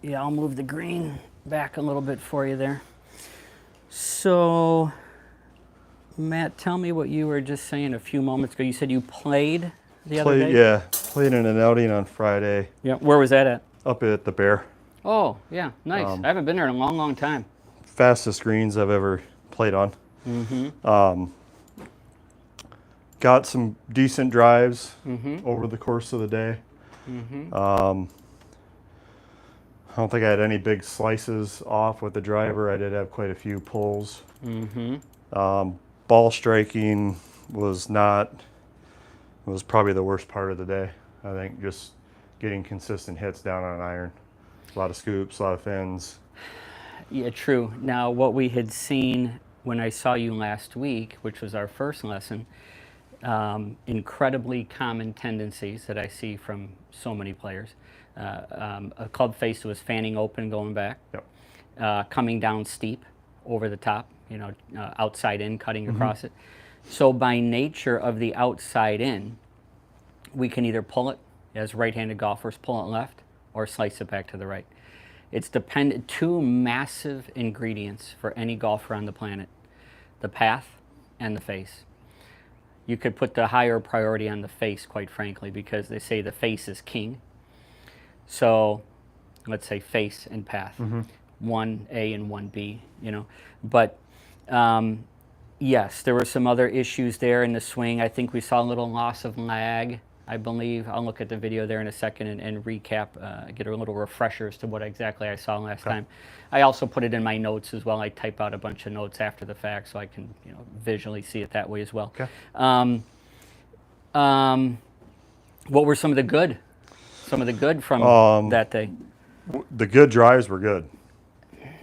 Yeah, I'll move the green back a little bit for you there. So, Matt, tell me what you were just saying a few moments ago. You said you played the other day? Yeah, played in an outing on Friday. Yeah. Where was that at? Up at the Bear. Oh, yeah, nice. I haven't been there in a long, long time. Fastest greens I've ever played on. Mm-hmm. Got some decent drives Mm-hmm. over the course of the day. Mm-hmm. I don't think I had any big slices off with the driver. I did have quite a few pulls. Mm-hmm. Ball striking was probably the worst part of the day. I think just getting consistent hits down on an iron. A lot of scoops, a lot of fins. Yeah, true. Now, what we had seen when I saw you last week, which was our first lesson, incredibly common tendencies that I see from so many players. A club face was fanning open, going back, coming down steep over the top, outside in, cutting across it. So by nature of the outside in, we can either pull it, as right-handed golfers, pull it left, or slice it back to the right. It's dependent, two massive ingredients for any golfer on the planet: the path and the face. You could put the higher priority on the face, quite frankly, because they say the face is king. So let's say face and path, 1A and 1B, But yes, there were some other issues there in the swing. I think we saw a little loss of lag, I believe. I'll look at the video there in a second and recap, get a little refresher as to what exactly I saw last time. I also put it in my notes as well. I type out a bunch of notes after the fact so I can visually see it that way as well. What were some of the good from that day? The good drives were good.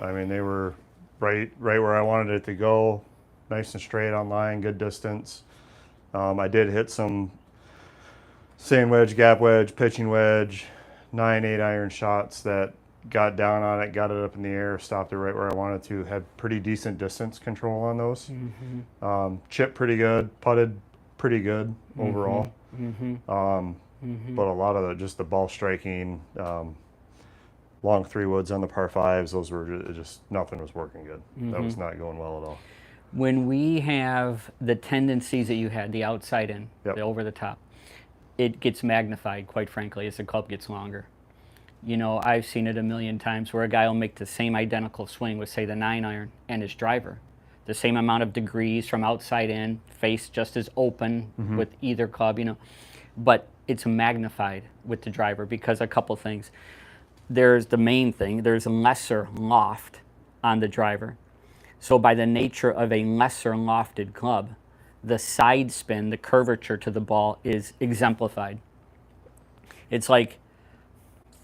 I mean, they were right where I wanted it to go, nice and straight on line, good distance. I did hit some sand wedge, gap wedge, pitching wedge, 9-8 iron shots that got down on it, got it up in the air, stopped it right where I wanted to. Had pretty decent distance control on those. Chipped pretty good, putted pretty good overall. But a lot of just the ball striking, long 3-woods on the par 5s, those were just nothing was working good. That was not going well at all. When we have the tendencies that you had, the outside in, the over the top, it gets magnified, quite frankly, as the club gets longer. I've seen it a million times where a guy will make the same identical swing with, say, the 9-iron and his driver. The same amount of degrees from outside in, face just as open with either club, But it's magnified with the driver because a couple things. There's the main thing, there's lesser loft on the driver. So by the nature of a lesser lofted club, the side spin, the curvature to the ball is exemplified. It's like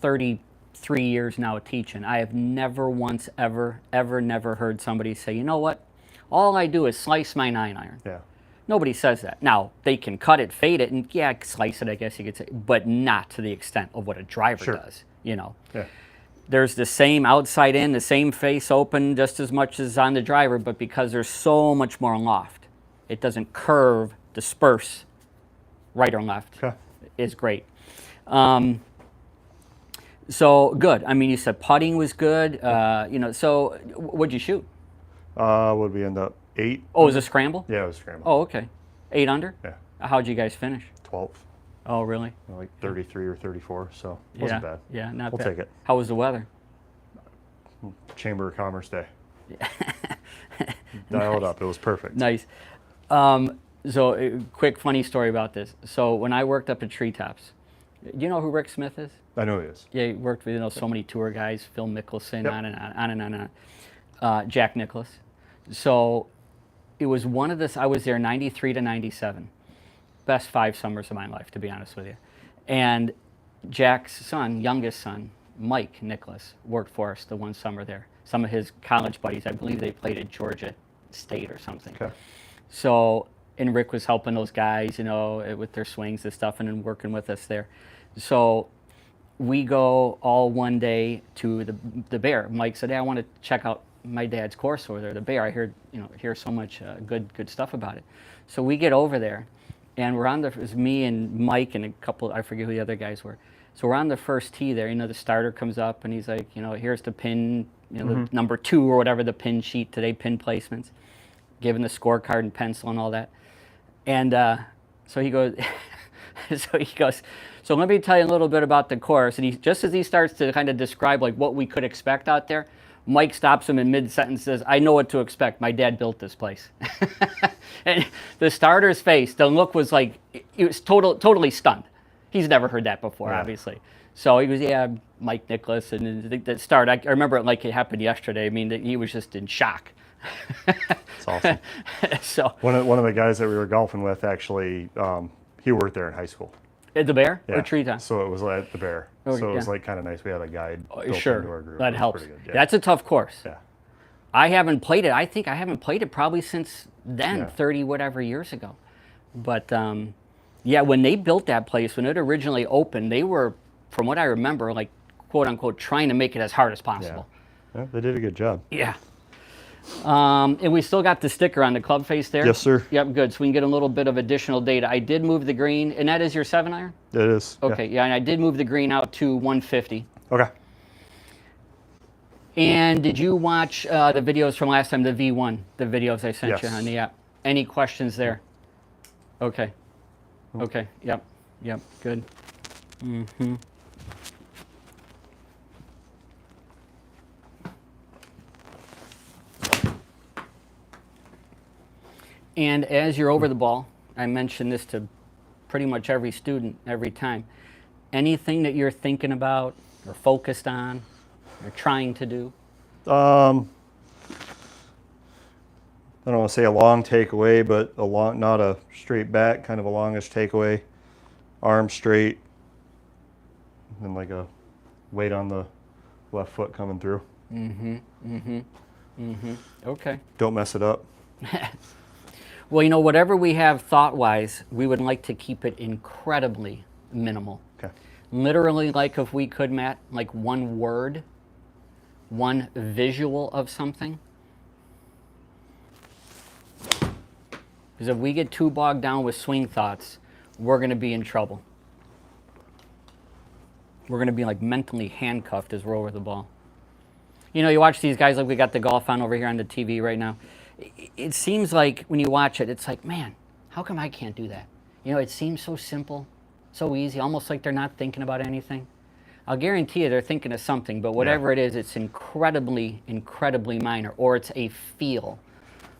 33 years now of teaching. I have never once, ever never heard somebody say, you know what, all I do is slice my 9-iron. Yeah. Nobody says that. Now, they can cut it, fade it, and slice it, I guess you could say, but not to the extent of what a driver does, Yeah. There's the same outside in, the same face open just as much as on the driver, but because there's so much more loft, it doesn't curve, disperse, right or left. Is great. So good. I mean, you said putting was good. So what'd you shoot? Would we end up 8? Oh, it was a scramble? Yeah, it was a scramble. Oh, okay. 8 under? Yeah. How'd you guys finish? 12th. Oh, really? Like 33 or 34, so it wasn't bad. Yeah, not bad. We'll take it. How was the weather? Chamber of Commerce day. Dial it up. It was perfect. Nice. So, quick funny story about this. So, when I worked up at Treetops, do you know who Rick Smith is? I know he is. Yeah, he worked with so many tour guys, Phil Mickelson, on and on. Jack Nicklaus. So, it was one of this. I was there 93 to 97. Best 5 summers of my life, to be honest with you. And Jack's son, youngest son, Mike Nicklaus, worked for us the one summer there. Some of his college buddies, I believe they played at Georgia State or something. So, and Rick was helping those guys, with their swings and stuff, and then working with us there. So we go all one day to the Bear. Mike said, hey, I want to check out my dad's course over there, the Bear. I heard so much good stuff about it. So we get over there, and it was me and Mike and a couple, I forget who the other guys were. So we're on the first tee there. The starter comes up and he's like, here's the pin, the number 2 or whatever the pin sheet today, pin placements, given the scorecard and pencil and all that. And so he goes, so let me tell you a little bit about the course. And just as he starts to kind of describe like what we could expect out there, Mike stops him in mid-sentence and says, I know what to expect. My dad built this place. And the starter's face, the look was like, he was totally stunned. He's never heard that before, obviously. So he goes, yeah, Mike Nicklaus. And the start, I remember it like it happened yesterday. I mean, he was just in shock. It's awesome. So one of the guys that we were golfing with, actually, he worked there in high school. At the Bear Yeah. or Treetop? So it was at the Bear. Oh, so it was yeah. like kind of nice. We had a guide built into Sure, our group. that It was helps. pretty good, yeah. That's a tough course. Yeah. I haven't played it. I think I haven't played it probably since then, Yeah. 30 whatever years ago. But yeah, when they built that place, when it originally opened, they were, from what I remember, like quote unquote, trying to make it as hard as possible. Yeah, they did a good job. Yeah. And we still got the sticker on the club face there? Yes, sir. Yep, good. So we can get a little bit of additional data. I did move the green, and that is your 7-iron? It is. Okay, yeah, and I did move the green out to 150. Okay. And did you watch the videos from last time, the V1, the videos I sent you Yes. on the app? Any questions there? Okay. Okay, yep, good. Mm-hmm. And as you're over the ball, I mention this to pretty much every student every time. Anything that you're thinking about or focused on or trying to do? I don't want to say a long takeaway, but not a straight back, kind of a longish takeaway. Arm straight, and like a weight on the left foot coming through. Okay. Don't mess it up. Well, whatever we have thought-wise, we would like to keep it incredibly minimal. Okay. Literally, like if we could, Matt, like one word, one visual of something. Because if we get too bogged down with swing thoughts, we're going to be in trouble. We're going to be like mentally handcuffed as we're over the ball. You watch these guys like we got the golf on over here on the TV right now. It seems like when you watch it, it's like, man, how come I can't do that? It seems so simple, so easy, almost like they're not thinking about anything. I'll guarantee you they're thinking of something, but whatever it is, it's incredibly, incredibly minor, or it's a feel,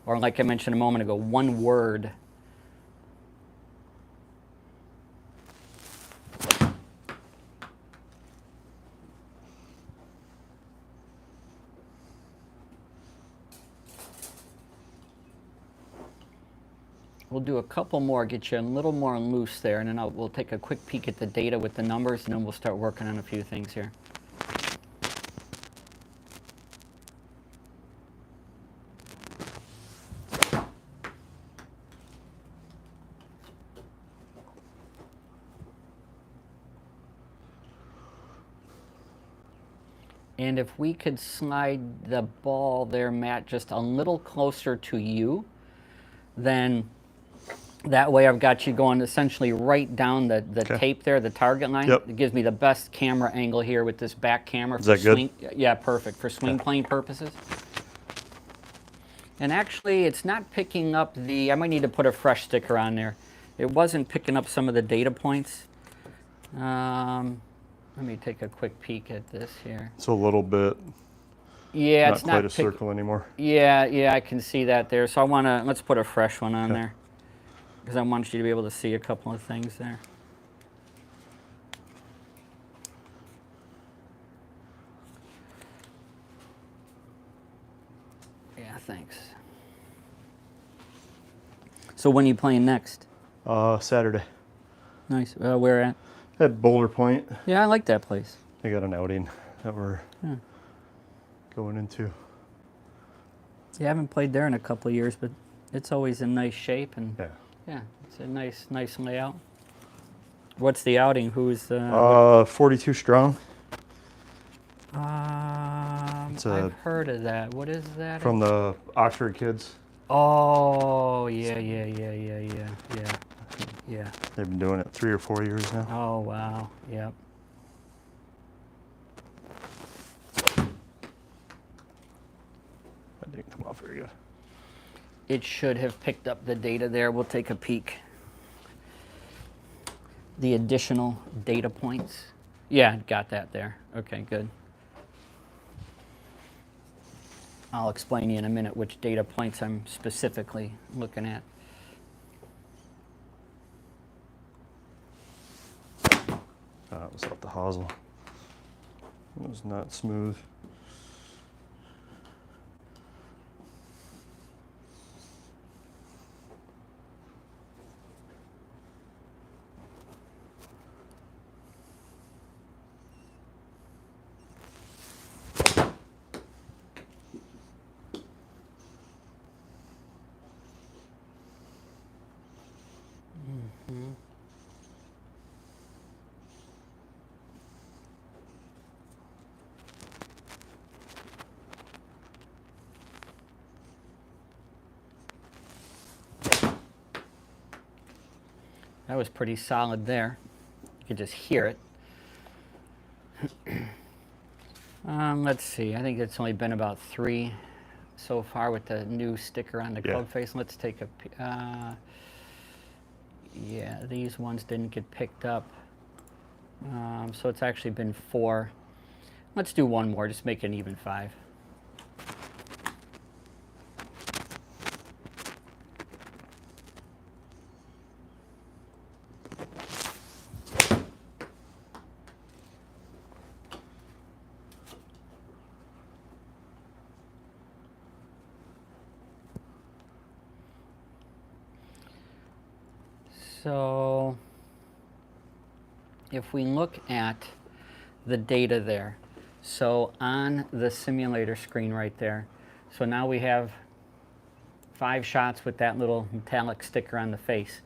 or like I mentioned a moment ago, one word. We'll do a couple more, get you a little more loose there, and then we'll take a quick peek at the data with the numbers, and then we'll start working on a few things here. And if we could slide the ball there, Matt, just a little closer to you, then that way I've got you going essentially right down the tape there, the target line. Yep. It gives me the best camera angle here with this back camera. Is that good? Swing, yeah, perfect, for swing plane purposes. And actually, it's not picking up I might need to put a fresh sticker on there. It wasn't picking up some of the data points. Let me take a quick peek at this here. It's a little bit. Yeah, not it's quite not a circle anymore. Yeah, I can see that there. So let's put a fresh one on there, because I want you to be able to see a couple of things there. Yeah, thanks. So when are you playing next? Saturday. Nice. Where at? At Boulder Point. Yeah, I like that place. They got an outing that we're going into. Yeah, I haven't played there in a couple of years, but it's always in nice shape, and Yeah. it's a nice layout. What's the outing? Who's 42 strong. I've heard of that. What is that? From the Oxford kids. Oh, yeah. Yeah. They've been doing it 3 or 4 years now. Oh, wow. Yep. That didn't come off very good. It should have picked up the data there. We'll take a peek. The additional data points. Yeah, got that there. Okay, good. I'll explain to you in a minute which data points I'm specifically looking at. It was off the hosel. It was not smooth. That was pretty solid there. You could just hear it. Let's see. I think it's only been about 3 so far with the new sticker on the club face. Let's take a. Yeah, these ones didn't get picked up. So it's actually been 4. Let's do one more. Just make it an even 5. So if we look at the data there, so on the simulator screen right there, so now we have 5 shots with that little metallic sticker on the face.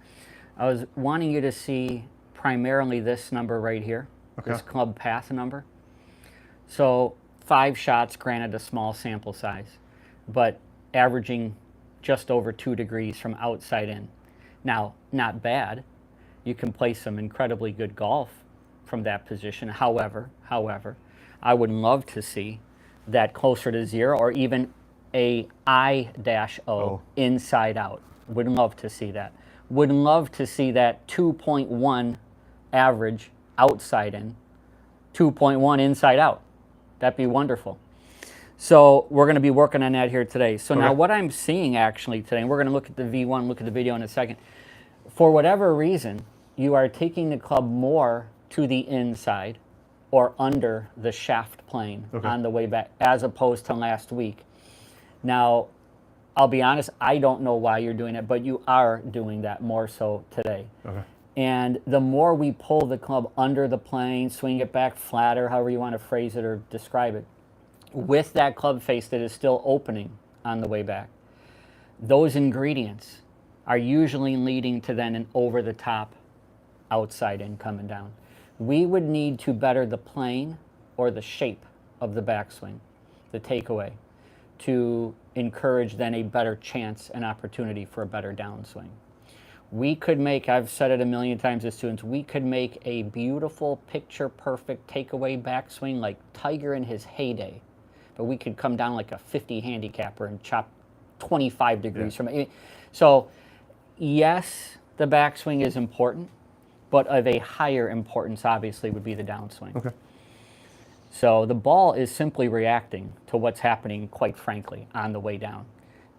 I was wanting you to see primarily this number right here, this club path number. So 5 shots, granted a small sample size, but averaging just over 2 degrees from outside in. Now, not bad. You can play some incredibly good golf from that position. However, I would love to see that closer to 0 or even a I-O inside out. Would love to see that. Would love to see that 2.1 average outside in, 2.1 inside out. That'd be wonderful. So we're going to be working on that here today. So now what I'm seeing actually today, and we're going to look at the V1, look at the video in a second. For whatever reason, you are taking the club more to the inside or under the shaft plane on the way back, as opposed to last week. Now, I'll be honest, I don't know why you're doing it, but you are doing that more so today. And the more we pull the club under the plane, swing it back flatter, however you want to phrase it or describe it, with that club face that is still opening on the way back, those ingredients are usually leading to then an over-the-top outside in coming down. We would need to better the plane or the shape of the backswing, the takeaway, to encourage then a better chance and opportunity for a better downswing. We could make, I've said it a million times to students, we could make a beautiful picture-perfect takeaway backswing like Tiger in his heyday, but we could come down like a 50 handicapper and chop 25 degrees from it. So yes, the backswing is important, but of a higher importance obviously would be the downswing. So the ball is simply reacting to what's happening, quite frankly, on the way down.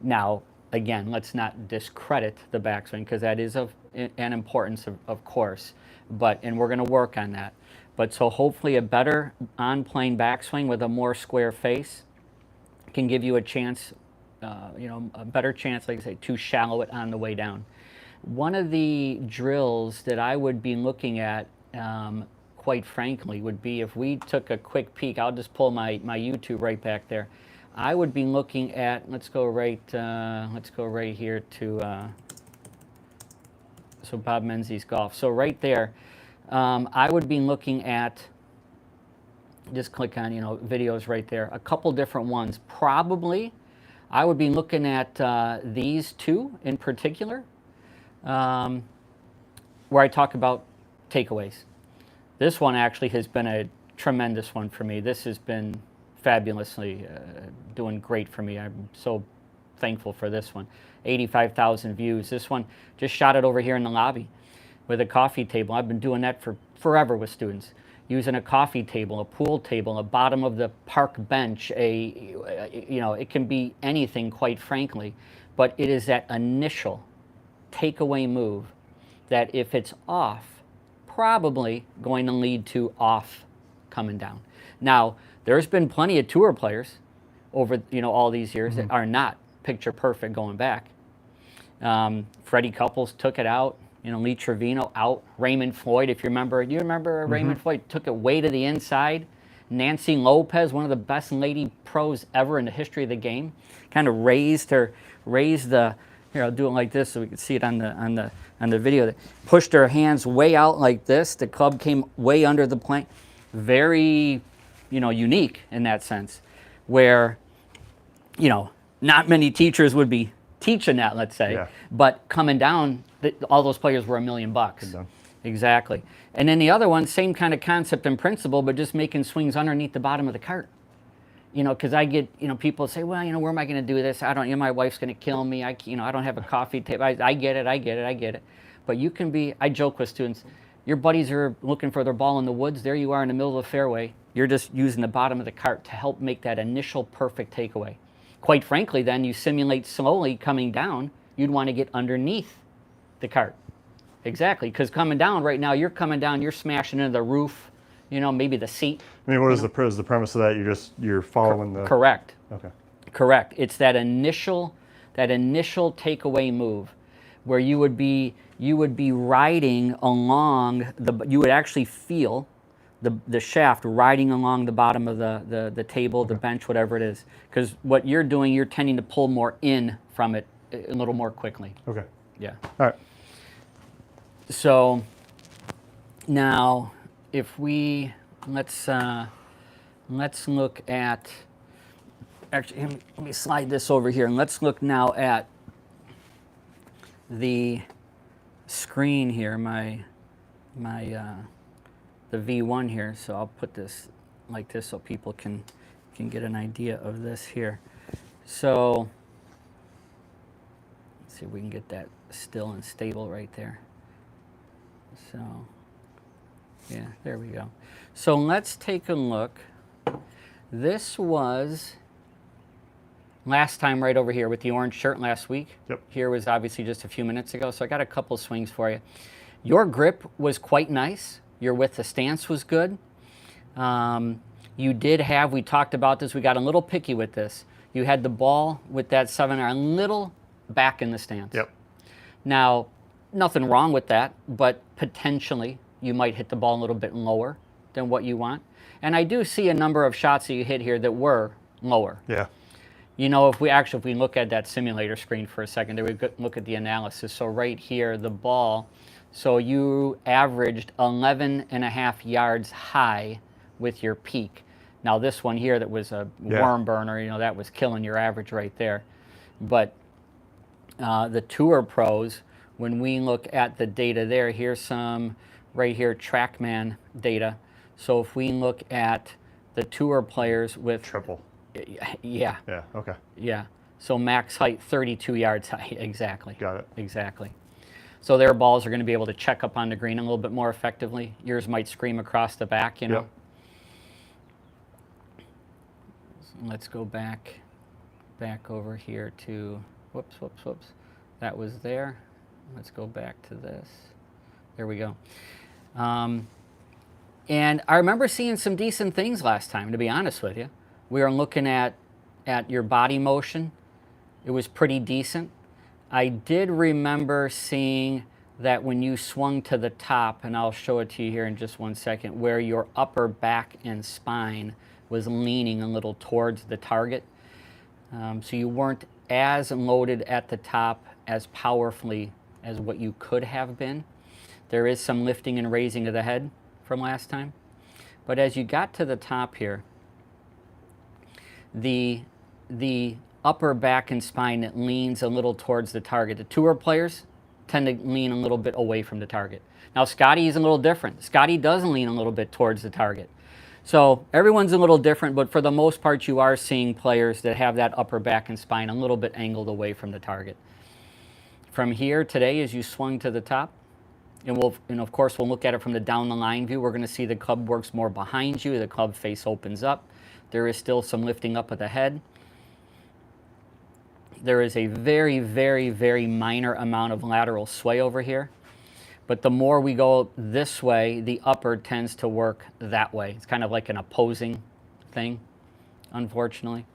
Now, again, let's not discredit the backswing because that is of an importance, of course, and we're going to work on that. But so hopefully a better on-plane backswing with a more square face can give you a chance, a better chance, like I say, to shallow it on the way down. One of the drills that I would be looking at, quite frankly, would be if we took a quick peek. I'll just pull my YouTube right back there. I would be looking at, let's go right here to, so Bob Menzies Golf. So right there, I would be looking at, just click on, videos right there, a couple different ones. Probably, I would be looking at these 2 in particular. where I talk about takeaways. This one actually has been a tremendous one for me. This has been fabulously doing great for me. I'm so thankful for this one. 85,000 views. This one just shot it over here in the lobby with a coffee table. I've been doing that for forever with students. Using a coffee table, a pool table, a bottom of the park bench, it can be anything, quite frankly, but it is that initial takeaway move that if it's off, probably going to lead to off coming down. Now, there's been plenty of tour players over all these years that are not picture perfect going back. Freddie Couples took it out. Lee Trevino out. Raymond Floyd, if you remember, Raymond Floyd took it way to the inside. Nancy Lopez, one of the best lady pros ever in the history of the game, kind of raised the. Here, I'll do it like this so we can see it on the video. Pushed her hands way out like this. The club came way under the plank. Very, unique in that sense, where, not many teachers would be teaching that, let's say, but coming down, all those players were $1 million. Exactly. And then the other one, same kind of concept and principle, but just making swings underneath the bottom of the cart. Because I get, people say, well, where am I going to do this? I don't, my wife's going to kill me. I don't have a coffee table. I get it. But you can be, I joke with students, your buddies are looking for their ball in the woods. There you are in the middle of the fairway. You're just using the bottom of the cart to help make that initial perfect takeaway. Quite frankly, then you simulate slowly coming down, you'd want to get underneath the cart. Exactly, because coming down right now, you're smashing into the roof, maybe the seat. I mean, what is the premise of that? You're following the... Correct. Okay. Correct. It's that initial takeaway move where you would be riding along you would actually feel the shaft riding along the bottom of the table, the bench, whatever it is. Because what you're doing, you're tending to pull more in from it a little more quickly. Okay. Yeah. All right. So now, if let's look at. Actually, let me slide this over here, and let's look now at the screen here. The V1 here. So I'll put this like this so people can get an idea of this here. So let's see if we can get that still and stable right there. So yeah, there we go. So let's take a look. This was last time right over here with the orange shirt last week. Yep. Here was obviously just a few minutes ago. So I got a couple swings for you. Your grip was quite nice. Your width of stance was good. You did have, we talked about this, we got a little picky with this. You had the ball with that 7-iron a little back in the stance. Yep. Now, nothing wrong with that, but potentially you might hit the ball a little bit lower than what you want. And I do see a number of shots that you hit here that were lower. Yeah. If we look at that simulator screen for a second, there we look at the analysis. So right here, the ball, so you averaged 11.5 yards high with your peak. Now this one here that was a worm burner, that was killing your average right there. But the tour pros, when we look at the data there, here's some right here TrackMan data. So if we look at the tour players with triple. Yeah. Yeah, okay. Yeah. So max height 32 yards high. Exactly. Got it. Exactly. So their balls are going to be able to check up on the green a little bit more effectively. Yours might scream across the back, Yep. So let's go back over here to, whoops. That was there. Let's go back to this. There we go. And I remember seeing some decent things last time, to be honest with you. We were looking at your body motion. It was pretty decent. I did remember seeing that when you swung to the top, and I'll show it to you here in just one second, where your upper back and spine was leaning a little towards the target. So you weren't as loaded at the top as powerfully as what you could have been. There is some lifting and raising of the head from last time. But as you got to the top here, the upper back and spine that leans a little towards the target. The tour players tend to lean a little bit away from the target. Now Scotty is a little different. Scotty does lean a little bit towards the target. So everyone's a little different, but for the most part you are seeing players that have that upper back and spine a little bit angled away from the target. From here today, as you swung to the top, and of course we'll look at it from the down the line view, we're going to see the club works more behind you, the club face opens up. There is still some lifting up of the head. There is a very, very, very minor amount of lateral sway over here. But the more we go this way, the upper tends to work that way. It's kind of like an opposing thing, unfortunately.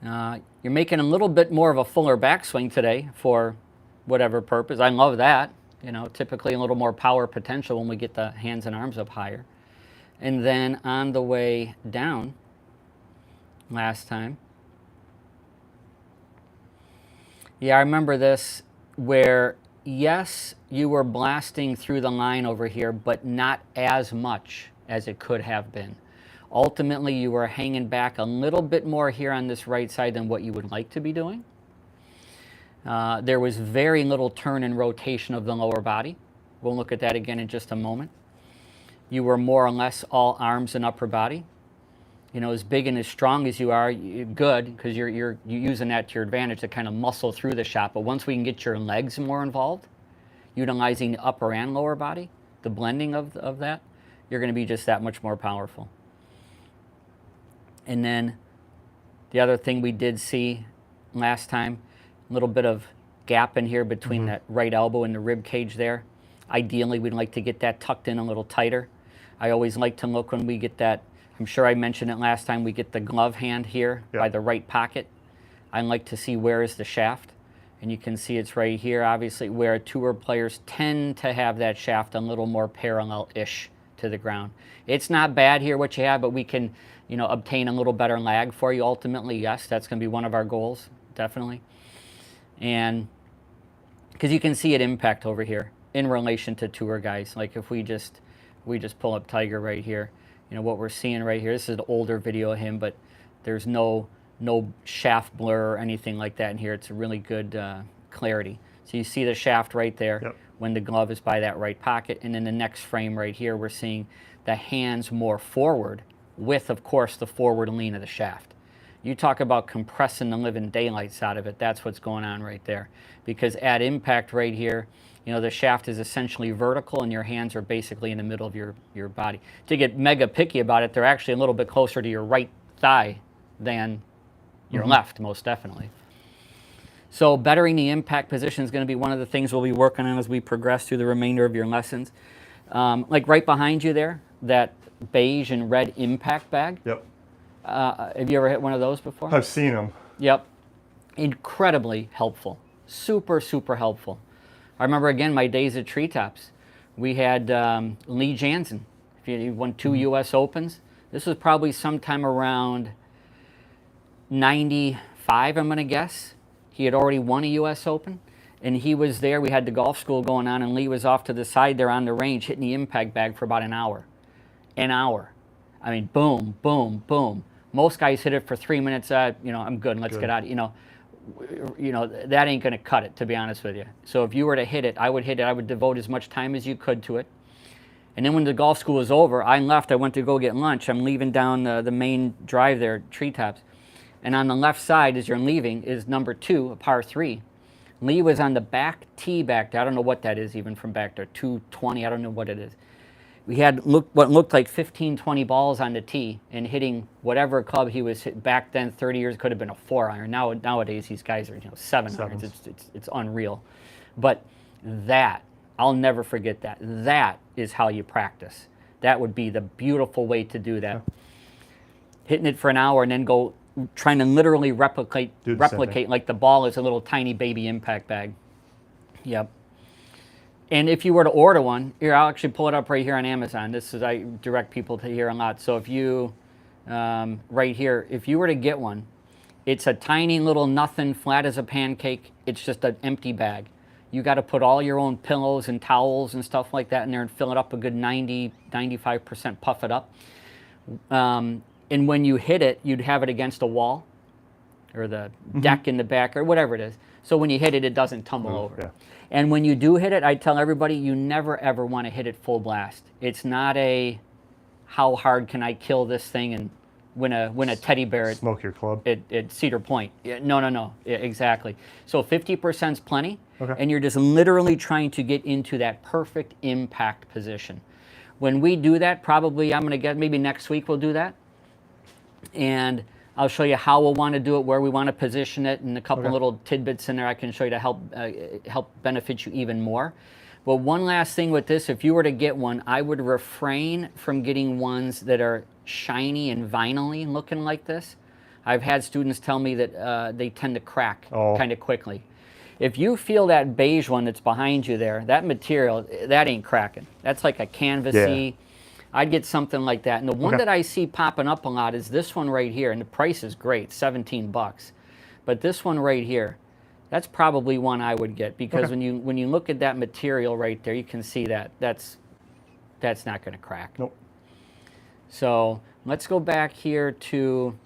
You're making a little bit more of a fuller backswing today for whatever purpose. I love that. You know, typically a little more power potential when we get the hands and arms up higher. And then on the way down, last time, yeah, I remember this, where yes, you were blasting through the line over here, but not as much as it could have been. Ultimately, you were hanging back a little bit more here on this right side than what you would like to be doing. There was very little turn and rotation of the lower body. We'll look at that again in just a moment. You were more or less all arms and upper body. You know, as big and as strong as you are, good, because you're using that to your advantage to kind of muscle through the shot. But once we can get your legs more involved, utilizing the upper and lower body, the blending of that, you're going to be just that much more powerful. And then the other thing we did see last time, a little bit of gap in here between that right elbow and the rib cage there. Ideally, we'd like to get that tucked in a little tighter. I always like to look when we get that. I'm sure I mentioned it last time, we get the glove hand here by the right pocket. I like to see where is the shaft. And you can see it's right here, obviously, where tour players tend to have that shaft a little more parallel-ish to the ground. It's not bad here what you have, but we can, you know, obtain a little better lag for you ultimately. Yes, that's going to be one of our goals, definitely. And because you can see it impact over here in relation to tour guys. Like if we just pull up Tiger right here, you know, what we're seeing right here, this is an older video of him, but there's no shaft blur or anything like that in here. It's a really good clarity. So you see the shaft right there when the glove is by that right pocket. And in the next frame right here, we're seeing the hands more forward with, of course, the forward lean of the shaft. You talk about compressing the living daylights out of it. That's what's going on right there. Because at impact right here, you know, the shaft is essentially vertical and your hands are basically in the middle of your body. To get mega picky about it, they're actually a little bit closer to your right thigh than your left, most definitely. So bettering the impact position is going to be one of the things we'll be working on as we progress through the remainder of your lessons. Like right behind you there, that beige and red impact bag. Yep. Have you ever hit one of those before? I've seen them. Yep. Incredibly helpful. Super, super helpful. I remember, again, my days at Treetops. We had Lee Janzen. He won 2 U.S. Opens. This was probably sometime around 95, I'm going to guess. He had already won a U.S. Open, and he was there. We had the golf school going on, and Lee was off to the side there on the range hitting the impact bag for about an hour. An hour. I mean, boom, boom, boom. Most guys hit it for 3 minutes. You know, I'm good. Let's get out. You know, that ain't going to cut it, to be honest with you. So if you were to hit it, I would hit it. I would devote as much time as you could to it. And then when the golf school was over, I left. I went to go get lunch. I'm leaving down the main drive there, Treetops. And on the left side, as you're leaving, is number 2, a par 3. Lee was on the back tee back there. I don't know what that is even from back there. 220, I don't know what it is. We had what looked like 15, 20 balls on the tee and hitting whatever club he was hit back then. 30 years could have been a 4-iron. Nowadays these guys are 7-irons. It's unreal. But that, I'll never forget that. That is how you practice. That would be the beautiful way to do that. Hitting it for an hour and then go trying to literally replicate like the ball is a little tiny baby impact bag. Yep. And if you were to order one, here, I'll actually pull it up right here on Amazon. I direct people to here a lot. So if you, right here, if you were to get one, it's a tiny little nothing, flat as a pancake. It's just an empty bag. You got to put all your own pillows and towels and stuff like that in there and fill it up a good 90, 95%, puff it up. And when you hit it, you'd have it against a wall or the deck in the back or whatever it is. So when you hit it, it doesn't tumble over. Yeah. And when you do hit it, I tell everybody you never ever want to hit it full blast. It's not a how hard can I kill this thing and win a teddy bear Smoke your club. at Cedar Point. No. Yeah, exactly. So 50% is plenty, Okay. and you're just literally trying to get into that perfect impact position. When we do that, probably I'm going to get, maybe next week we'll do that, and I'll show you how we'll want to do it, where we want to position it, and a couple little tidbits in there I can show you to help benefit you even more. But one last thing with this, if you were to get one, I would refrain from getting ones that are shiny and vinyl-y looking like this. I've had students tell me that they tend to crack kind of quickly. If you feel that beige one that's behind you there, that material, that ain't cracking. That's like a canvasy. I'd get something like that. And the one that I see popping up a lot is this one right here, and the price is great, 17 bucks. But this one right here, that's probably one I would get, because when you look at that material right there, you can see that that's not going to crack. Nope. So let's go back here to,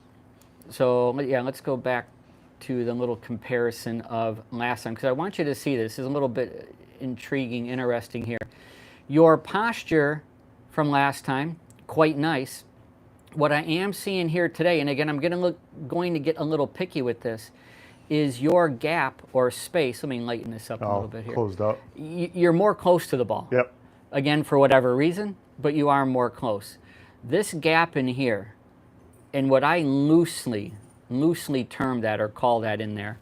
let's go back to the little comparison of last time, because I want you to see this. This is a little bit intriguing, interesting here. Your posture from last time, quite nice. What I am seeing here today, and again, I'm going to get a little picky with this, is your gap or space. Let me lighten this up a little bit here. Closed up. You're more close to the ball. Yep. Again, for whatever reason, but you are more close. This gap in here, and what I loosely term that or call that in there,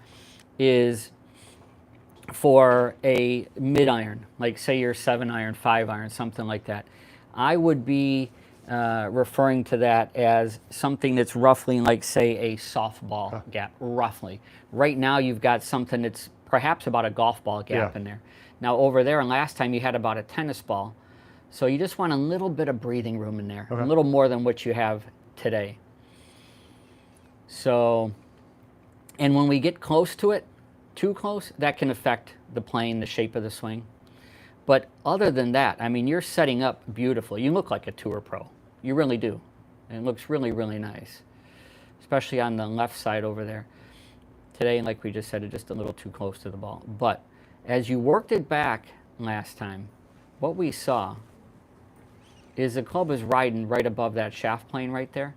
is for a mid iron, like say you're 7-iron, 5-iron, something like that. I would be referring to that as something that's roughly like, say, a softball gap, roughly. Right now you've got something that's perhaps about a golf ball gap in there. Now over there, and last time you had about a tennis ball, so you just want a little bit of breathing room in there, a little more than what you have today. So, and when we get close to it, too close, that can affect the plane, the shape of the swing. But other than that, I mean, you're setting up beautifully. You look like a tour pro. You really do. And it looks really, really nice, especially on the left side over there. Today, like we just said, it's just a little too close to the ball. But as you worked it back last time, what we saw is the club is riding right above that shaft plane right there.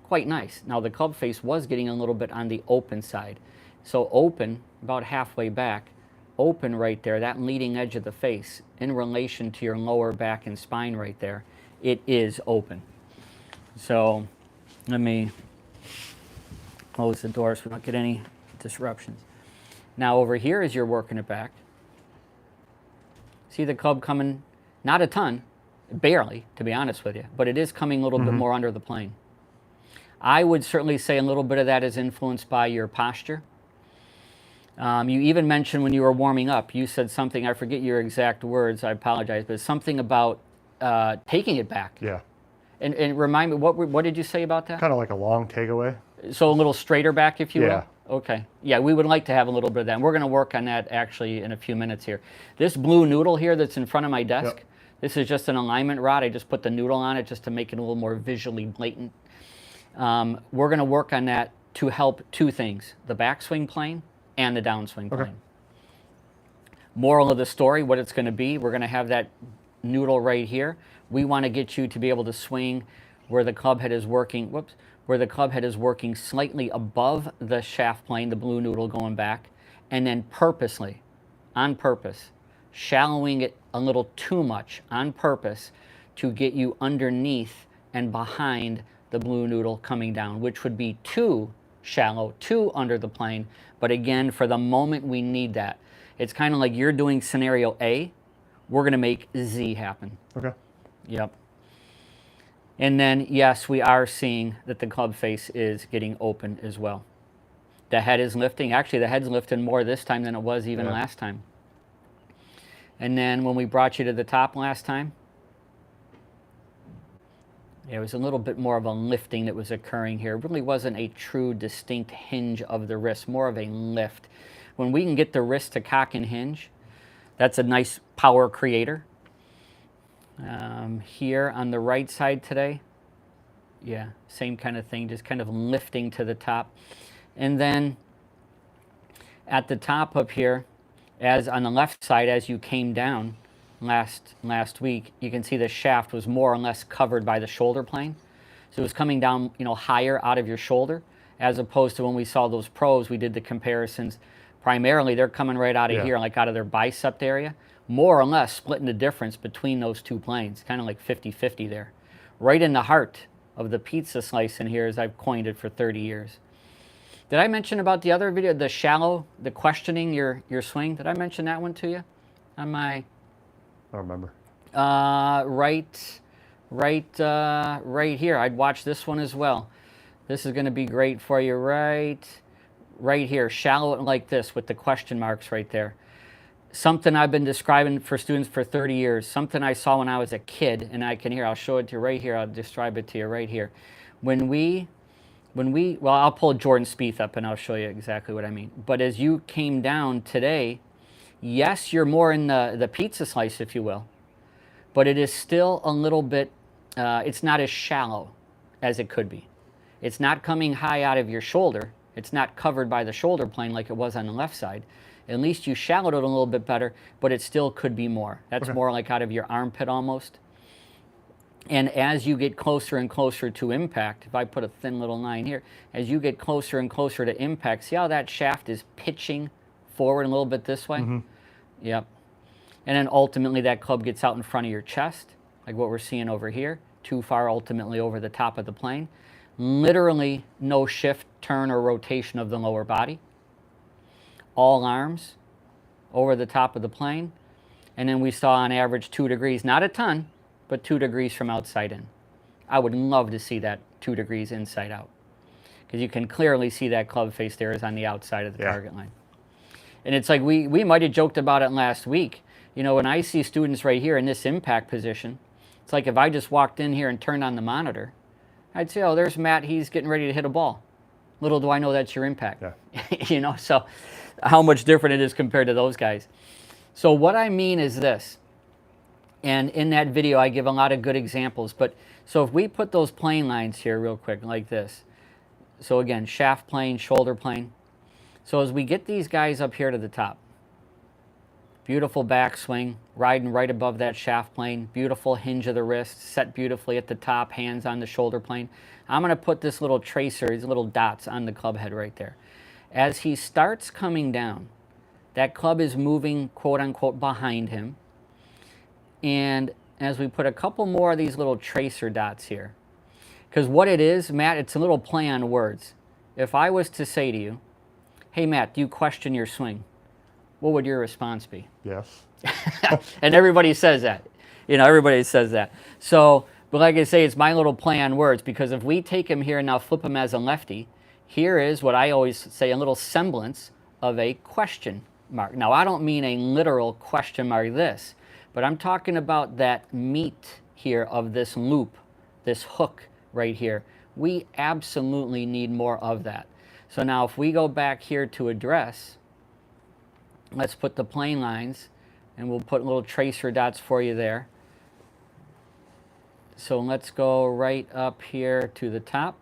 Quite nice. Now, the club face was getting a little bit on the open side. So open, about halfway back, open right there, that leading edge of the face in relation to your lower back and spine right there, it is open. So let me close the door so we don't get any disruptions. Now over here, as you're working it back, see the club coming, not a ton, barely, to be honest with you, but it is coming a little bit more under the plane. I would certainly say a little bit of that is influenced by your posture. You even mentioned when you were warming up, you said something, I forget your exact words, I apologize, but something about taking it back. Yeah. And remind me, what did you say about that? Kind of like a long takeaway. So a little straighter back, if you will? Yeah. Okay. Yeah, we would like to have a little bit of that. And we're going to work on that actually in a few minutes here. This blue noodle here that's in front of my desk, this is just an alignment rod. I just put the noodle on it just to make it a little more visually blatant. We're going to work on that to help two things, the backswing plane and the downswing plane. Moral of the story, what it's going to be, we're going to have that noodle right here. We want to get you to be able to swing where the club head is working, where the club head is working slightly above the shaft plane, the blue noodle going back, and then purposely, on purpose, shallowing it a little too much on purpose to get you underneath and behind the blue noodle coming down, which would be too shallow, too under the plane. But again, for the moment, we need that. It's kind of like you're doing scenario A, we're going to make Z happen. Okay. Yep. And then, yes, we are seeing that the club face is getting open as well. The head is lifting. Actually, the head's lifting more this time than it was even last time. And then when we brought you to the top last time, there was a little bit more of a lifting that was occurring here. It really wasn't a true distinct hinge of the wrist, more of a lift. When we can get the wrist to cock and hinge, that's a nice power creator. Here on the right side today, yeah, same kind of thing, just kind of lifting to the top. And then at the top up here, As on the left side, as you came down last week, you can see the shaft was more or less covered by the shoulder plane. So it was coming down, higher out of your shoulder, as opposed to when we saw those pros, we did the comparisons. Primarily, they're coming right out of here, like out of their bicep area, more or less splitting the difference between those two planes, kind of like 50-50 there. Right in the heart of the pizza slice in here, as I've coined it for 30 years. Did I mention about the other video, the questioning your swing? Did I mention that one to you on my? I don't remember. Right here. I'd watch this one as well. This is going to be great for you right here. Shallow like this with the question marks right there. Something I've been describing for students for 30 years. Something I saw when I was a kid, and I'll show it to you right here. I'll describe it to you right here. Well, I'll pull Jordan Spieth up and I'll show you exactly what I mean. But as you came down today, yes, you're more in the pizza slice, if you will, but it is still a little bit, it's not as shallow as it could be. It's not coming high out of your shoulder. It's not covered by the shoulder plane like it was on the left side. At least you shallowed it a little bit better, but it still could be more. That's more like out of your armpit almost. And as you get closer and closer to impact, if I put a thin little line here, as you get closer and closer to impact, see how that shaft is pitching forward a little bit this way? Mm-hmm. Yep. And then ultimately that club gets out in front of your chest, like what we're seeing over here, too far ultimately over the top of the plane. Literally no shift, turn, or rotation of the lower body. All arms over the top of the plane. And then we saw on average 2 degrees, not a ton, but 2 degrees from outside in. I would love to see that 2 degrees inside out, because you can clearly see that club face there is on the outside of the target line. And it's like we might have joked about it last week. When I see students right here in this impact position, it's like if I just walked in here and turned on the monitor, I'd say, oh, there's Matt, he's getting ready to hit a ball. Little do I know that's your impact. Yeah. So how much different it is compared to those guys. So what I mean is this, and in that video I give a lot of good examples, but so if we put those plane lines here real quick like this, so again, shaft plane, shoulder plane. So as we get these guys up here to the top, beautiful backswing, riding right above that shaft plane, beautiful hinge of the wrist, set beautifully at the top, hands on the shoulder plane. I'm going to put this little tracer, these little dots on the club head right there. As he starts coming down, that club is moving, quote unquote, behind him. And as we put a couple more of these little tracer dots here, because what it is, Matt, it's a little play on words. If I was to say to you, hey, Matt, do you question your swing? What would your response be? Yes. And everybody says that. Everybody says that. So, but like I say, it's my little play on words, because if we take him here and now flip him as a lefty, here is what I always say, a little semblance of a question mark. Now, I don't mean a literal question mark this, but I'm talking about that meat here of this loop, this hook right here. We absolutely need more of that. So now if we go back here to address, let's put the plane lines, and we'll put little tracer dots for you there. So let's go right up here to the top.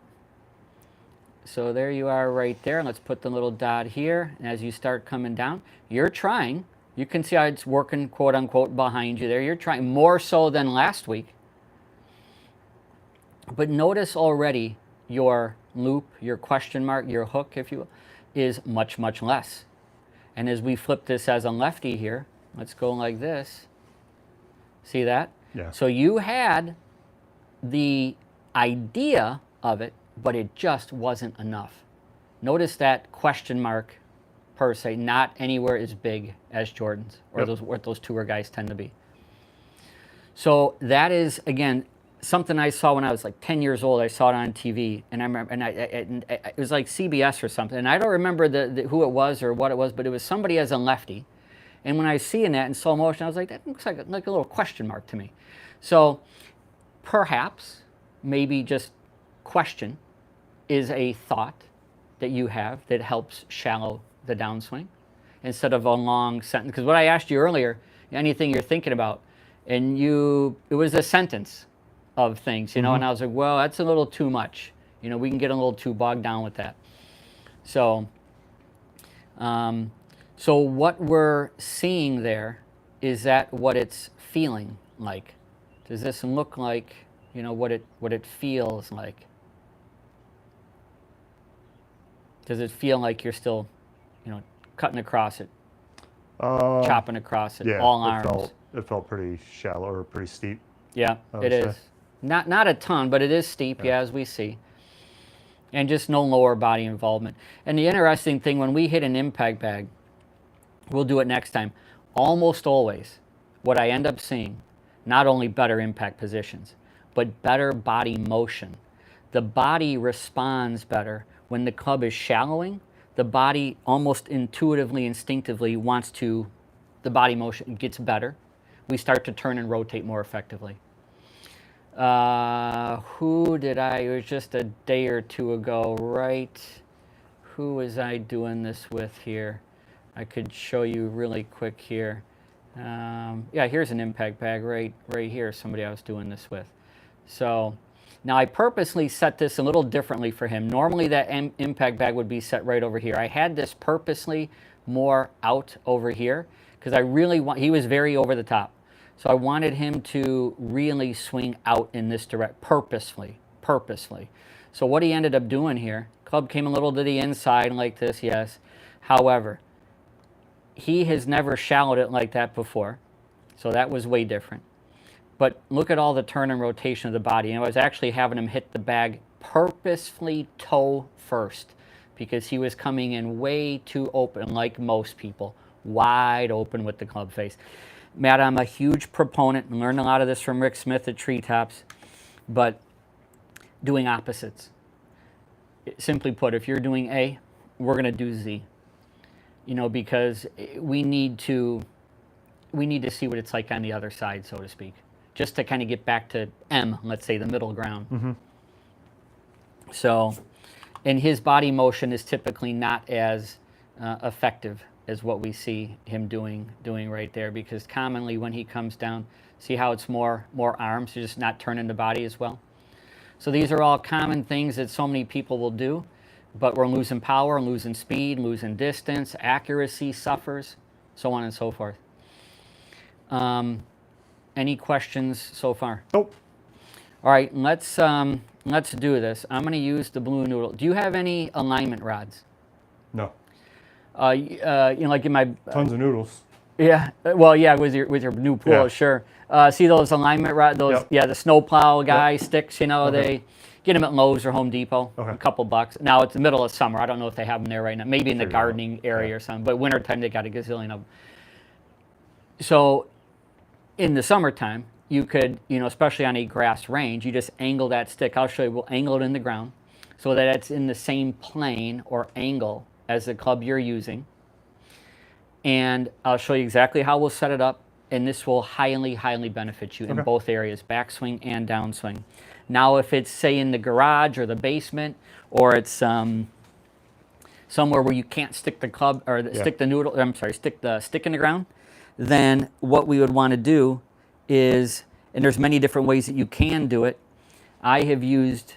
So there you are right there. Let's put the little dot here. And as you start coming down, you're trying. You can see how it's working, quote unquote, behind you there. You're trying more so than last week. But notice already your loop, your question mark, your hook, if you will, is much, much less. And as we flip this as a lefty here, let's go like this. See that? Yeah. So you had the idea of it, but it just wasn't enough. Notice that question mark per se, not anywhere as big as Jordan's or what those tour guys tend to be. So that is, again, something I saw when I was like 10 years old. I saw it on TV, and I remember, and it was like CBS or something, and I don't remember who it was or what it was, but it was somebody as a lefty. And when I was seeing that in slow motion, I was like, that looks like a little question mark to me. So perhaps, maybe just question is a thought that you have that helps shallow the downswing instead of a long sentence. Because what I asked you earlier, anything you're thinking about, and it was a sentence of things, and I was like, well, that's a little too much. We can get a little too bogged down with that. So, So what we're seeing there, is that what it's feeling like? Does this look like, you know, what it feels like? Does it feel like you're still, you know, cutting across it, chopping across it, Yeah, all arms? it felt pretty shallow or pretty steep. Yeah, it is. Not a ton, but it is steep, yeah, as we see. And just no lower body involvement. And the interesting thing, when we hit an impact bag, we'll do it next time, almost always, what I end up seeing, not only better impact positions, but better body motion. The body responds better when the club is shallowing. The body almost intuitively, instinctively wants to, the body motion gets better. We start to turn and rotate more effectively. Who did it was just a day or two ago, right? Who was I doing this with here? I could show you really quick here. Yeah, here's an impact bag right here, somebody I was doing this with. So now I purposely set this a little differently for him. Normally that impact bag would be set right over here. I had this purposely more out over here because I really he was very over the top. So I wanted him to really swing out in this direction, purposely. So what he ended up doing here, club came a little to the inside like this, yes. However, he has never shallowed it like that before. So that was way different. But look at all the turn and rotation of the body. And I was actually having him hit the bag purposefully toe first because he was coming in way too open, like most people, wide open with the club face. Matt, I'm a huge proponent and learned a lot of this from Rick Smith at Treetops, but doing opposites. Simply put, if you're doing A, we're going to do Z. You know, because we need to see what it's like on the other side, so to speak, just to kind of get back to M, let's say, the middle ground. Mm-hmm. So, and his body motion is typically not as effective as what we see him doing right there, because commonly when he comes down, see how it's more arms, you're just not turning the body as well. So these are all common things that so many people will do, but we're losing power, losing speed, losing distance, accuracy suffers, so on and so forth. Any questions so far? Nope. All right, let's do this. I'm going to use the blue noodle. Do you have any alignment rods? No. You know, like in my tons of noodles. Yeah, well, yeah, with your new pool, yeah. Sure. See those alignment rods? Those, yep. Yeah, the snowplow guy sticks. You know, they get them at Lowe's or Home Depot. A couple bucks. Now it's the middle of summer. I don't know if they have them there right now. Maybe in the gardening area or something. But wintertime they got a gazillion of them. So, in the summertime, you could, you know, especially on a grass range, you just angle that stick. I'll show you. We'll angle it in the ground so that it's in the same plane or angle as the club you're using. And I'll show you exactly how we'll set it up, and this will highly, highly benefit you in both areas, backswing and downswing. Now, if it's, say, in the garage or the basement, or it's somewhere where you can't stick the club, or stick the stick in the ground, then what we would want to do is, and there's many different ways that you can do it. I have used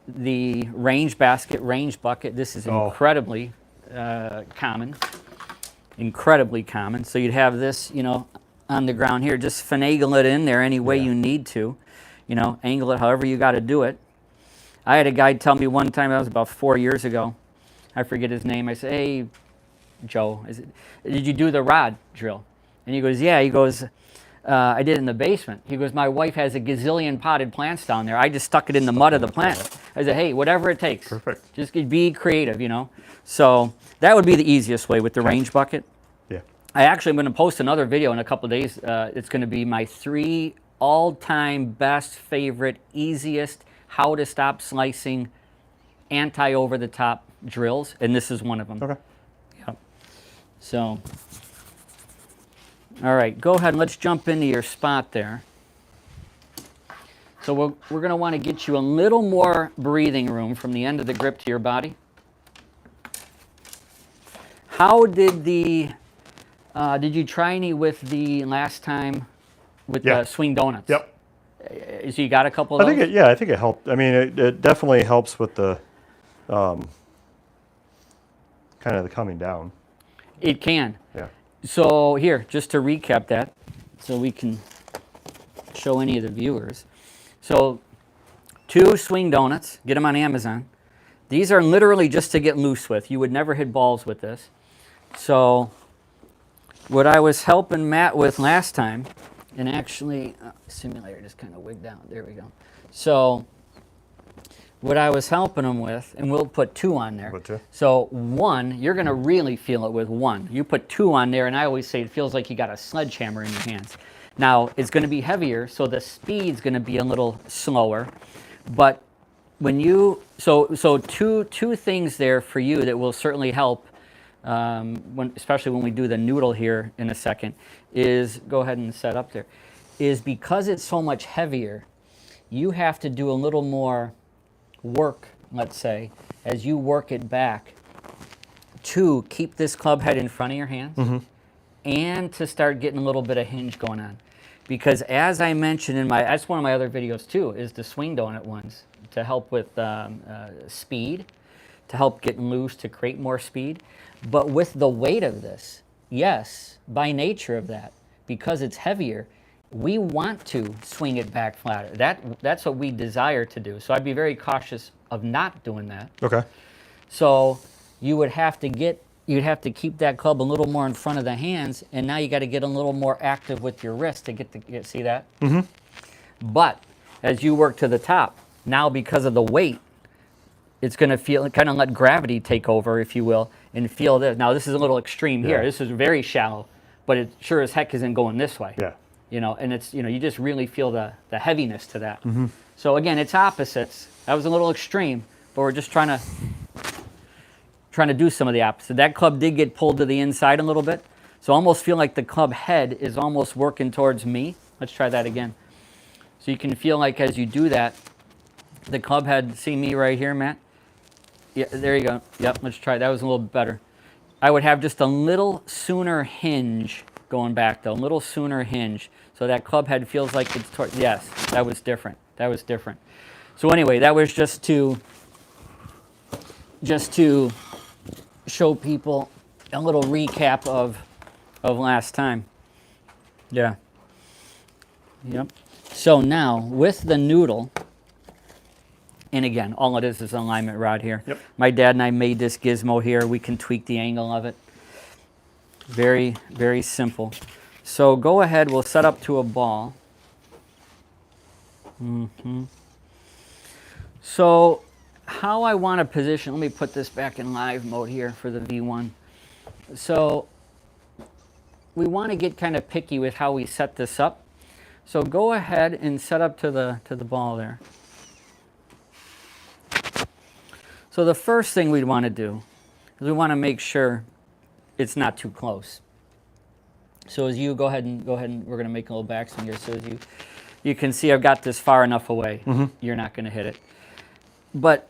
the range bucket. This is incredibly common. Incredibly common. So you'd have this, you know, on the ground here. Just finagle it in there any way you need to. You know, angle it however you got to do it. I had a guy tell me one time, that was about 4 years ago. I forget his name. I said, "Hey, Joe, did you do the rod drill?" And he goes, "Yeah." He goes, "I did it in the basement." He goes, "My wife has a gazillion potted plants down there. I just stuck it in the mud of the plant." I said, "Hey, whatever it takes. Perfect. Just be creative, you know." So that would be the easiest way with the range bucket. Yeah. I actually am going to post another video in a couple of days. It's going to be my 3 all-time best, favorite, easiest, how to stop slicing, anti-over-the-top drills, and this is one of them. Okay. Yep. So, all right, go ahead and let's jump into your spot there. So we're going to want to get you a little more breathing room from the end of the grip to your body. How did did you try any with the last time with the swing donuts? Yep. So you got a couple of those? I think it helped. I mean, it definitely helps with the kind of the coming down. It can. Yeah. So here, just to recap that, so we can show any of the viewers. So 2 swing donuts, get them on Amazon. These are literally just to get loose with. You would never hit balls with this. So what I was helping Matt with last time, and actually, simulator just kind of wigged out. There we go. So what I was helping him with, and we'll put 2 on there. Put 2. So 1, you're going to really feel it with 1. You put 2 on there, and I always say it feels like you got a sledgehammer in your hands. Now, it's going to be heavier, so the speed's going to be a little slower. But when you, so two things there for you that will certainly help, especially when we do the noodle here in a second, is, go ahead and set up there, is because it's so much heavier, you have to do a little more work, let's say, as you work it back to keep this club head in front of your hands and to start getting a little bit of hinge going on. Because as I mentioned in that's one of my other videos too, is the swing donut ones to help with speed, to help get loose, to create more speed. But with the weight of this, yes, by nature of that, because it's heavier, we want to swing it back flatter. That's what we desire to do. So I'd be very cautious of not doing that. Okay. So you would have to keep that club a little more in front of the hands, and now you got to get a little more active with your wrist to see that? But as you work to the top, now because of the weight, it's going to feel, kind of let gravity take over, if you will, and feel this. Now this is a little extreme here. This is very shallow, but it sure as heck isn't going this way. Yeah. You know, and it's, you just really feel the heaviness to that. So again, it's opposites. That was a little extreme, but we're just trying to do some of the opposite. That club did get pulled to the inside a little bit, so I almost feel like the club head is almost working towards me. Let's try that again. So you can feel like as you do that, the club head, see me right here, Matt? Yeah, there you go. Yep, let's try. That was a little better. I would have just a little sooner hinge going back, though, a little sooner hinge. So that club head feels like it's towards, yes, that was different. That was different. So anyway, that was just to show people a little recap of last time. Yeah. Yep. So now with the noodle, and again, all it is an alignment rod here. Yep. My dad and I made this gizmo here. We can tweak the angle of it. Very, very simple. So go ahead, we'll set up to a ball. So how I want to position, let me put this back in live mode here for the V1. So we want to get kind of picky with how we set this up. So go ahead and set up to the ball there. So the first thing we'd want to do is we want to make sure it's not too close. So as you go ahead and we're going to make a little backswing here. So as you can see, I've got this far enough away. You're not going to hit it. But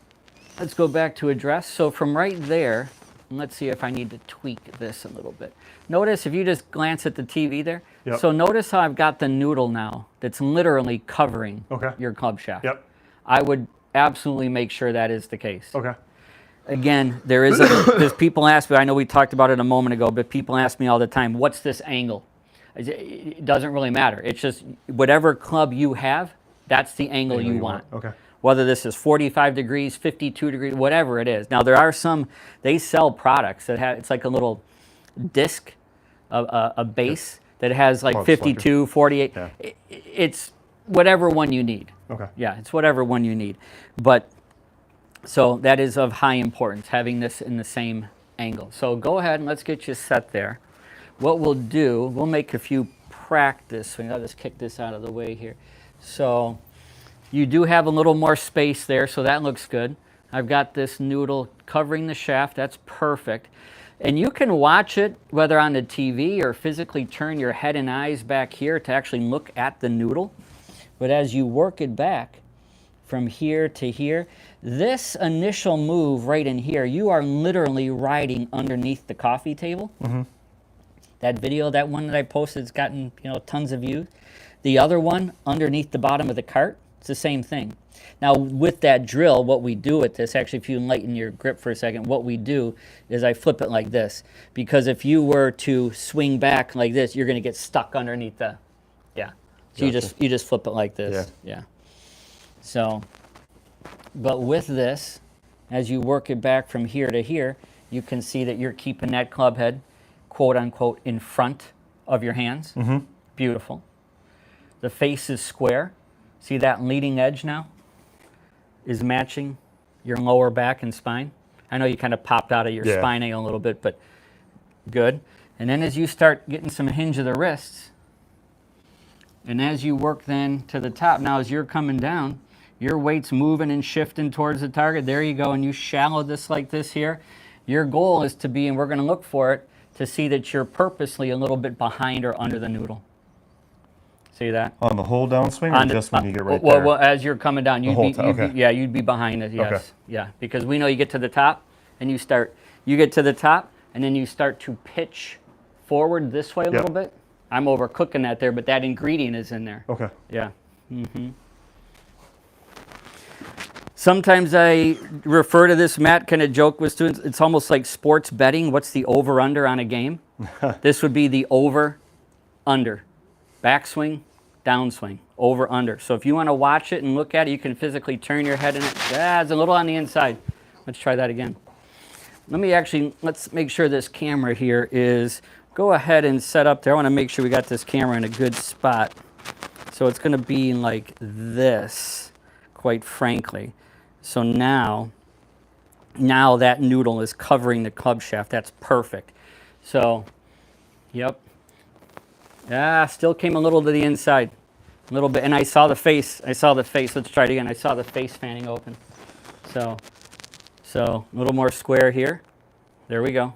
let's go back to address. So from right there, let's see if I need to tweak this a little bit. Notice if you just glance at the TV there. Yep. So notice how I've got the noodle now that's literally covering your club shaft. Yep. I would absolutely make sure that is the case. Okay. Again, there's people ask me, I know we talked about it a moment ago, but people ask me all the time, what's this angle? It doesn't really matter. It's just whatever club you have, that's the angle you want. Okay. Whether this is 45 degrees, 52 degrees, whatever it is. Now there are some, they sell products that have, it's like a little disc, a base that has like 52, 48. Yeah. It's whatever one you need. Okay. Yeah, it's whatever one you need. But so that is of high importance, having this in the same angle. So go ahead and let's get you set there. What we'll do, we'll make a few practice swings. I'll just kick this out of the way here. So you do have a little more space there, so that looks good. I've got this noodle covering the shaft. That's perfect. And you can watch it, whether on the TV or physically turn your head and eyes back here to actually look at the noodle. But as you work it back from here to here, this initial move right in here, you are literally riding underneath the coffee table. That video, that one that I posted, has gotten tons of views. The other one underneath the bottom of the cart. It's the same thing. Now, with that drill, what we do with this, actually, if you lighten your grip for a second, what we do is I flip it like this. Because if you were to swing back like this, you're going to get stuck underneath the, yeah. So Gotcha. you just flip it like this. Yeah. So, but with this, as you work it back from here to here, you can see that you're keeping that club head, quote unquote, in front of your hands. Mm-hmm. Beautiful. The face is square. See that leading edge now is matching your lower back and spine. I know you kind of popped out of your spine a little bit, but good. And then as you start getting some hinge of the wrists, and as you work then to the top, now as you're coming down, your weight's moving and shifting towards the target. There you go, and you shallow this like this here. Your goal is to be, and we're going to look for it, to see that you're purposely a little bit behind or under the noodle. See that? On the whole downswing, or just when you get right well, there? well, as you're coming down, you'd be behind it, yes. Okay. Yeah, because we know you get to the top, and you get to the top, and then you start to pitch forward this way a little bit. I'm overcooking that there, but that ingredient is in there. Okay. Yeah. Mm-hmm. Sometimes I refer to this, Matt kind of joke with students, it's almost like sports betting. What's the over-under on a game? This would be the over-under. Backswing, downswing, over-under. So if you want to watch it and look at it, you can physically turn your head in it. It's a little on the inside. Let's try that again. Let's make sure this camera here is, go ahead and set up there. I want to make sure we got this camera in a good spot. So it's going to be like this, quite frankly. So now that noodle is covering the club shaft. That's perfect. So, yep. Still came a little to the inside. A little bit. And I saw the face. Let's try it again. I saw the face fanning open. So a little more square here. There we go.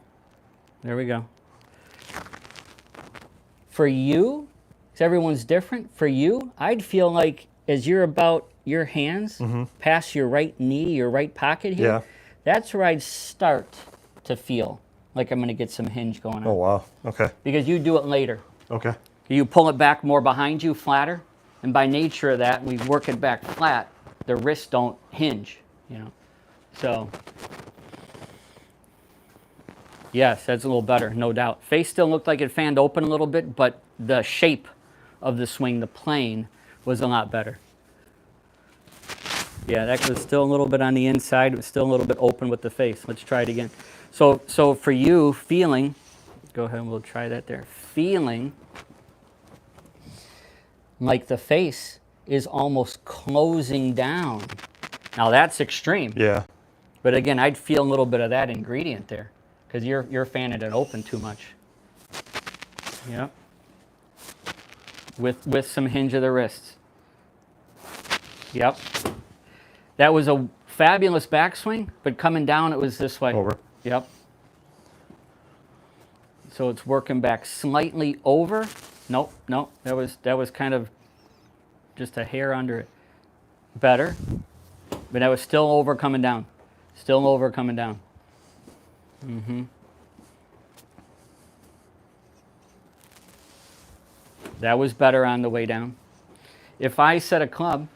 For you, because everyone's different, for you, I'd feel like as you're about your hands past your right knee, your right pocket here, that's where I'd start to feel like I'm going to get some hinge going on. Oh, wow. Okay. Because you do it later. Okay. You pull it back more behind you, flatter, and by nature of that, we work it back flat, the wrists don't hinge, So, yes, that's a little better, no doubt. Face still looked like it fanned open a little bit, but the shape of the swing, the plane, was a lot better. Yeah, that was still a little bit on the inside. It was still a little bit open with the face. Let's try it again. So for you, feeling, go ahead and we'll try that there. Feeling like the face is almost closing down. Now that's extreme. Yeah. But again, I'd feel a little bit of that ingredient there because you're fanning it open too much. Yep. With some hinge of the wrists. Yep. That was a fabulous backswing, but coming down it was this way. Over. Yep. So it's working back slightly over. Nope. That was kind of just a hair under it. Better. But that was still over coming down. Still over coming down. That was better on the way down. If I set a club,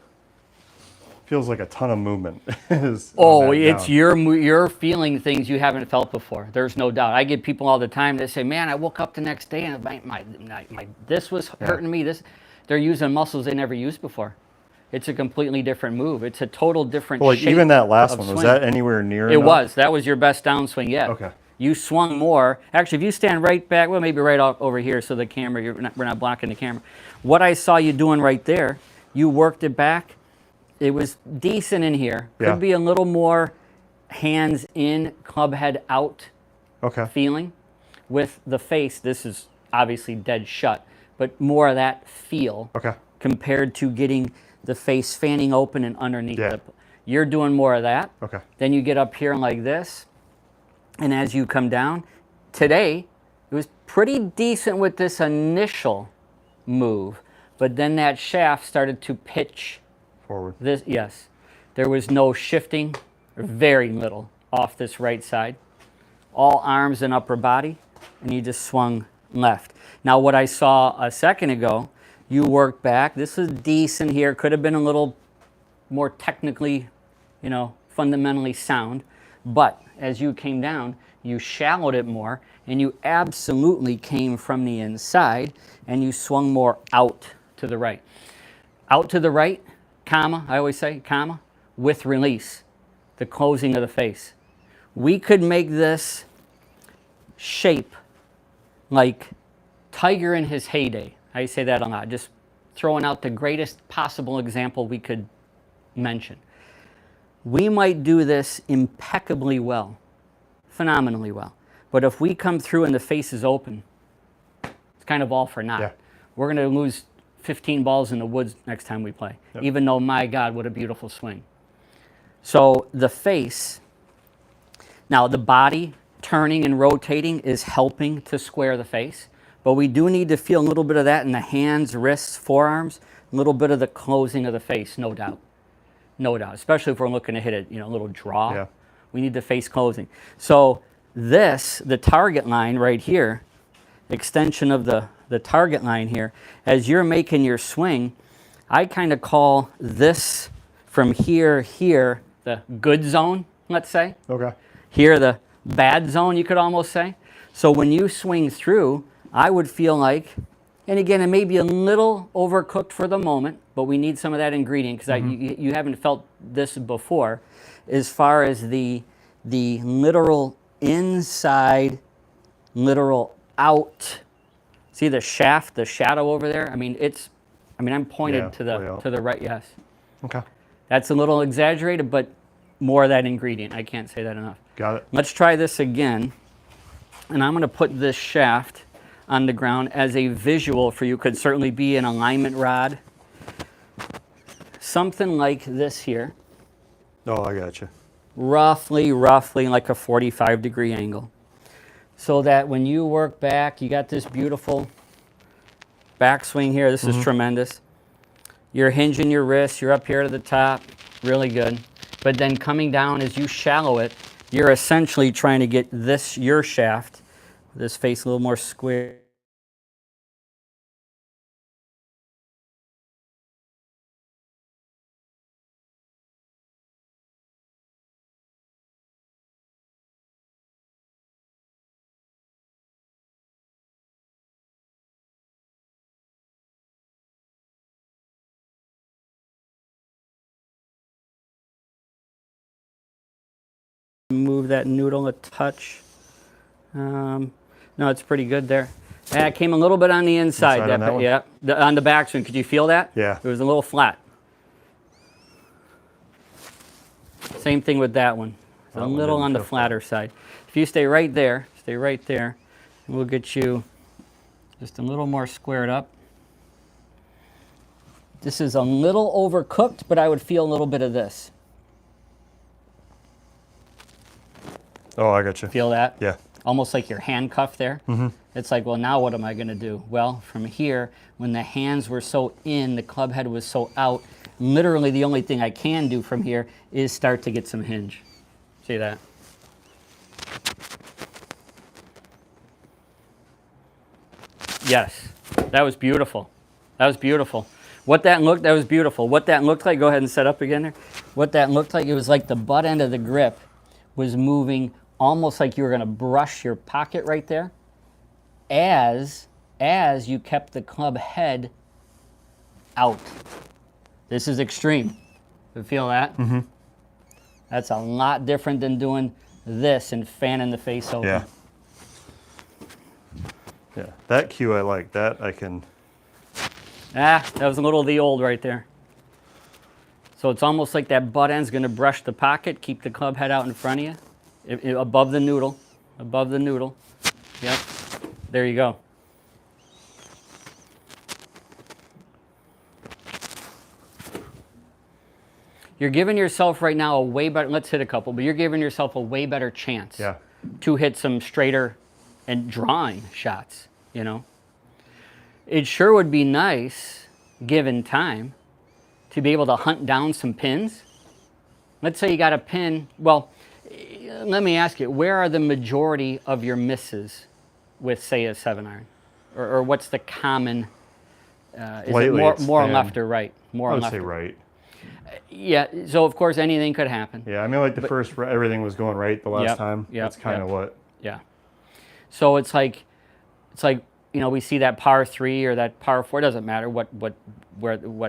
feels like a ton of movement. It's you're feeling things you haven't felt before. There's no doubt. I get people all the time that say, "Man, I woke up the next day and my this was hurting me." They're using muscles they never used before. It's a completely different move. It's a total different shape. Even that last one, swing. was that anywhere near It enough? was. That was your best downswing yet. Okay. You swung more. Actually, if you stand right back, well, maybe right over here so the camera, we're not blocking the camera. What I saw you doing right there, you worked it back. It was decent in here. Could be a little more hands in, club head out feeling. With the face, this is obviously dead shut, but more of that feel compared to getting the face fanning open and underneath it. You're doing more of that. Then you get up here like this, and as you come down, today, it was pretty decent with this initial move, but then that shaft started to pitch forward. There was no shifting, or very little, off this right side. All arms and upper body, and you just swung left. Now what I saw a second ago, you worked back. This is decent here. Could have been a little more technically, you know, fundamentally sound. But as you came down, you shallowed it more, and you absolutely came from the inside, and you swung more out to the right. Out to the right, comma, I always say, comma, with release, the closing of the face. We could make this shape like Tiger in his heyday. I say that a lot, just throwing out the greatest possible example we could mention. We might do this impeccably well, phenomenally well. But if we come through and the face is open, it's kind of all for naught. Yeah. We're going to lose 15 balls in the woods next time we play, even though, my God, what a beautiful swing. So the face, now the body turning and rotating is helping to square the face, but we do need to feel a little bit of that in the hands, wrists, forearms, a little bit of the closing of the face, no doubt. No doubt, especially if we're looking to hit it, you know, a little draw. Yeah. We need the face closing. So this, the target line right here, extension of the target line here, as you're making your swing, I kind of call this from here, the good zone, let's say. Okay. Here, the bad zone, you could almost say. So when you swing through, I would feel like, and again, it may be a little overcooked for the moment, but we need some of that ingredient because you haven't felt this before, as far as the literal inside, literal out. See the shaft, the shadow over there? I mean, I'm pointed to the right, yes. Okay. That's a little exaggerated, but more of that ingredient. I can't say that enough. Got it. Let's try this again. And I'm going to put this shaft on the ground as a visual for you. Could certainly be an alignment rod. Something like this here. Oh, I got you. Roughly like a 45-degree angle. So that when you work back, you got this beautiful backswing here. This is tremendous. You're hinging your wrists. You're up here to the top. Really good. But then coming down as you shallow it, you're essentially trying to get this, your shaft, this face a little more square. Move that noodle a touch. No, it's pretty good there. Yeah, it came a little bit on the inside. On that one? Yeah, on the backswing. Could you feel that? Yeah. It was a little flat. Same thing with that one. It's a little on the flatter side. If you stay right there, and we'll get you just a little more squared up. This is a little overcooked, but I would feel a little bit of this. Oh, I got you. Feel that? Yeah. Almost like you're handcuffed there. It's like, well, now what am I going to do? Well, from here, when the hands were so in, the club head was so out, literally the only thing I can do from here is start to get some hinge. See that? Yes, that was beautiful. That was beautiful. That was beautiful. What that looked like, go ahead and set up again there. What that looked like, it was like the butt end of the grip was moving almost like you were going to brush your pocket right there as you kept the club head out. This is extreme. You feel that? That's a lot different than doing this and fanning the face open. Yeah. Yeah. That cue I like. That I can. That was a little the old right there. So it's almost like that butt end's going to brush the pocket, keep the club head out in front of you, above the noodle, Yep, there you go. You're giving yourself right now a way better, let's hit a couple, but you're giving yourself a way better chance to hit some straighter and drawing shots, you know. It sure would be nice, given time, to be able to hunt down some pins. Let's say you got a pin. Well, let me ask you, where are the majority of your misses with, say, a 7-iron? Or what's the common, is Lately it more left or right? I would say right. Yeah, so of course anything could happen. Yeah, I mean, like the first, everything was going right the last Yep, time. yep, That's kind of what. Yeah. So it's like, we see that par 3 or that par 4. It doesn't matter what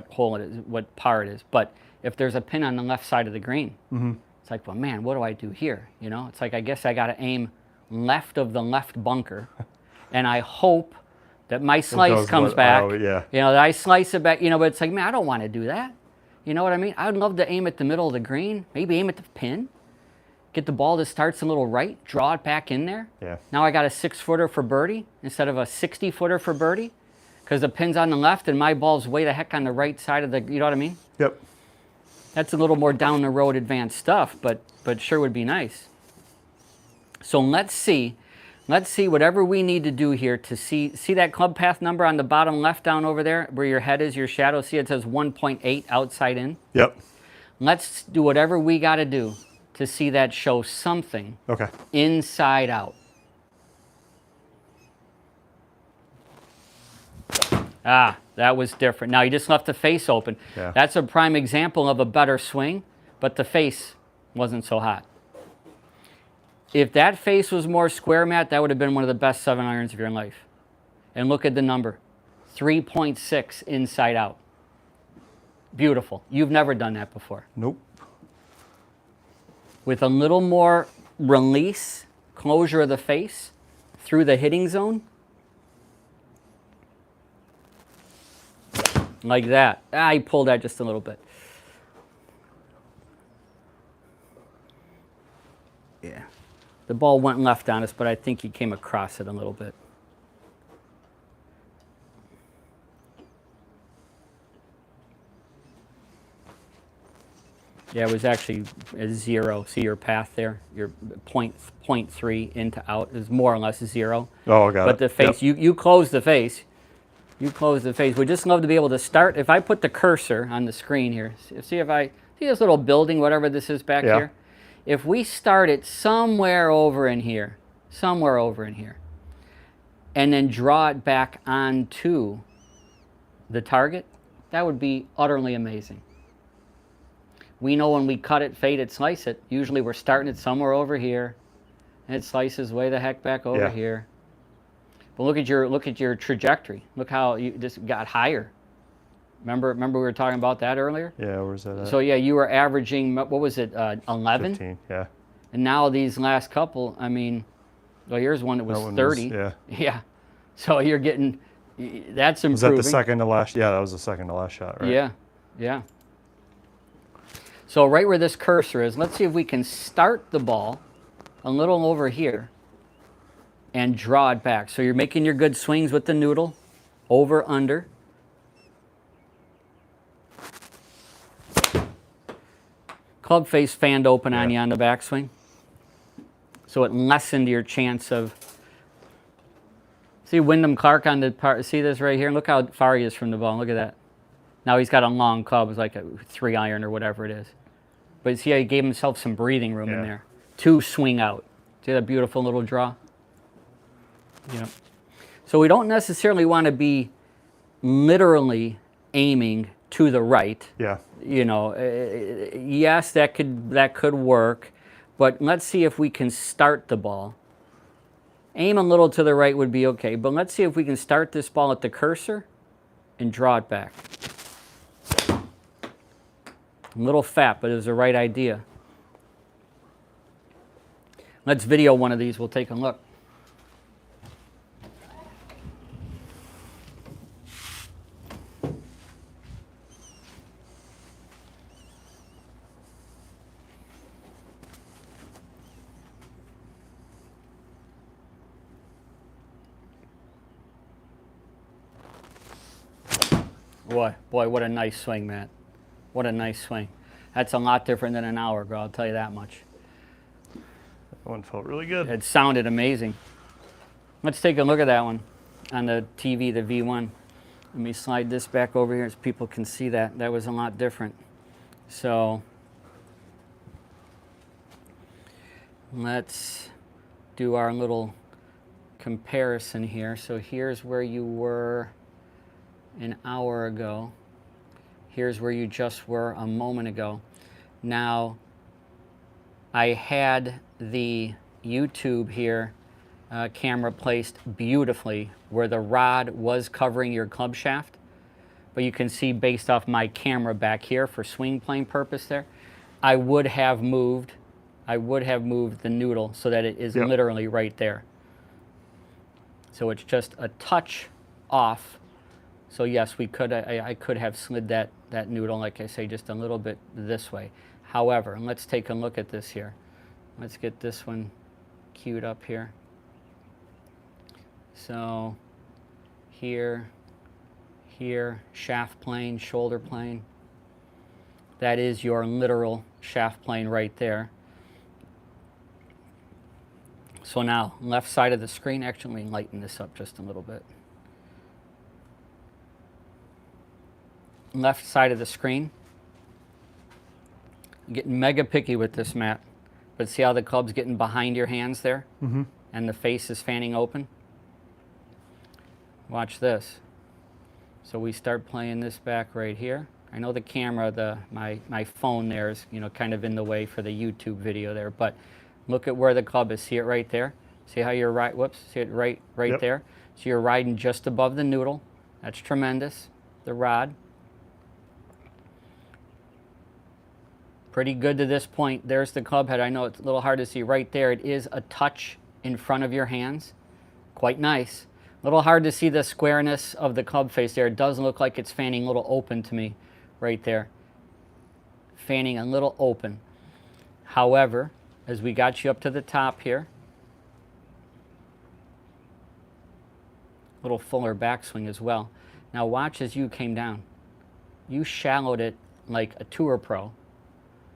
hole it is, what par it is. But if there's a pin on the left side of the green, it's like, well, man, what do I do here? It's like, I guess I got to aim left of the left bunker, and I hope that my slice comes back. Yeah. That I slice it back. But it's like, man, I don't want to do that. You know what I mean? I'd love to aim at the middle of the green, maybe aim at the pin, get the ball that starts a little right, draw it back in there. Yeah. Now I got a 6-footer for birdie instead of a 60-footer for birdie, because the pin's on the left and my ball's way the heck on the right side of the, you know what I mean? Yep. That's a little more down the road advanced stuff, but sure would be nice. So let's see whatever we need to do here to see that club path number on the bottom left down over there where your head is, your shadow. See, it says 1.8 outside in. Yep. Let's do whatever we got to do to see that show something inside out. Ah, that was different. Now you just left the face open. Yeah. That's a prime example of a better swing, but the face wasn't so hot. If that face was more square, Matt, that would have been one of the best 7-irons of your life. And look at the number, 3.6 inside out. Beautiful. You've never done that before. Nope. With a little more release, closure of the face through the hitting zone. Like that. I pulled that just a little bit. Yeah. The ball went left on us, but I think he came across it a little bit. Yeah, it was actually a 0. See your path there? Your 0.3 into out is more or less 0. Oh, got it. But the face, you close the face. You close the face. We'd just love to be able to start. If I put the cursor on the screen here, see this little building, whatever this is back here? If we start it somewhere over in here, and then draw it back onto the target, that would be utterly amazing. We know when we cut it, fade it, slice it, usually we're starting it somewhere over here, and it slices way the heck back over here. But look at your trajectory. Look how you just got higher. Remember we were talking about that earlier? Yeah, where's that at? So yeah, you were averaging, what was it, 11? 15, yeah. And now these last couple, I mean, well, here's one that was 30. Yeah. So you're getting, that's improving. Was that the second to last? Yeah, that was the second to last shot, right? Yeah. So right where this cursor is, let's see if we can start the ball a little over here and draw it back. So you're making your good swings with the noodle, over, under. Club face fanned open on you on the backswing. So it lessened your chance of... See Wyndham Clark on the part. See this right here? Look how far he is from the ball. Look at that. Now he's got a long club. It's like a 3-iron or whatever it is. But see how he gave himself some breathing room in there. 2 swing out. See that beautiful little draw? Yeah. So we don't necessarily want to be literally aiming to the right. Yeah. Yes, that could work, but let's see if we can start the ball. Aim a little to the right would be okay, but let's see if we can start this ball at the cursor and draw it back. A little fat, but it was the right idea. Let's video one of these. We'll take a look. Boy, what a nice swing, Matt. What a nice swing. That's a lot different than an hour ago, I'll tell you that much. That one felt really good. It sounded amazing. Let's take a look at that one on the TV, the V1. Let me slide this back over here so people can see that. That was a lot different. So let's do our little comparison here. So here's where you were an hour ago. Here's where you just were a moment ago. Now, I had the YouTube here camera placed beautifully where the rod was covering your club shaft, but you can see based off my camera back here for swing plane purpose there, I would have moved the noodle so that it is literally right there. So it's just a touch off. So yes, we could I could have slid that noodle, like I say, just a little bit this way. However, let's take a look at this here. Let's get this one queued up here. So here, shaft plane, shoulder plane. That is your literal shaft plane right there. So now, left side of the screen, actually let me lighten this up just a little bit. Left side of the screen. I'm getting mega picky with this, Matt. But see how the club's getting behind your hands there? Mm-hmm. And the face is fanning open? Watch this. So we start playing this back right here. I know the camera, my phone there is, kind of in the way for the YouTube video there, but look at where the club is. See it right there? See how you're right, whoops, see it right there? So you're riding just above the noodle. That's tremendous. The rod. Pretty good to this point. There's the club head. I know it's a little hard to see right there. It is a touch in front of your hands. Quite nice. A little hard to see the squareness of the club face there. It does look like it's fanning a little open to me right there. Fanning a little open. However, as we got you up to the top here, a little fuller backswing as well. Now watch as you came down. You shallowed it like a tour pro.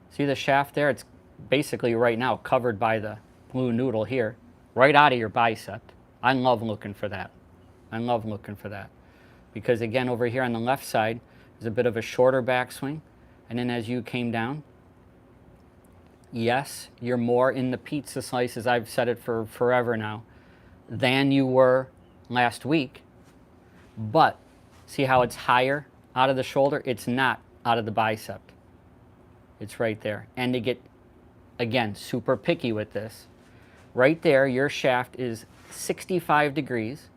See the shaft there? It's basically right now covered by the blue noodle here, right out of your bicep. I love looking for that. I love looking for that. Because again, over here on the left side is a bit of a shorter backswing. And then as you came down, yes, you're more in the pizza slices, I've said it for forever now, than you were last week. But see how it's higher out of the shoulder? It's not out of the bicep. It's right there. And to get, again, super picky with this, right there, your shaft is 65 degrees.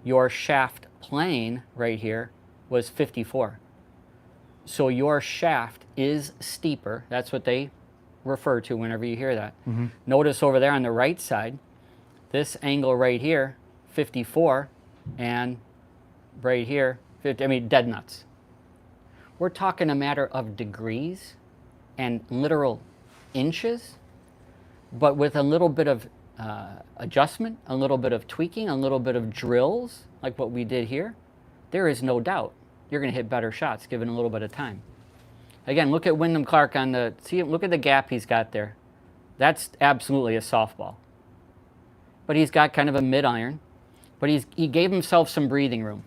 Your shaft plane right here was 54. So your shaft is steeper. That's what they refer to whenever you hear that. Mm-hmm. Notice over there on the right side, this angle right here, 54, and right here, 50, I mean, dead nuts. We're talking a matter of degrees and literal inches, but with a little bit of adjustment, a little bit of tweaking, a little bit of drills, like what we did here, there is no doubt you're going to hit better shots given a little bit of time. Again, look at Wyndham Clark on the, see, look at the gap he's got there. That's absolutely a softball. But he's got kind of a mid-iron, but he gave himself some breathing room.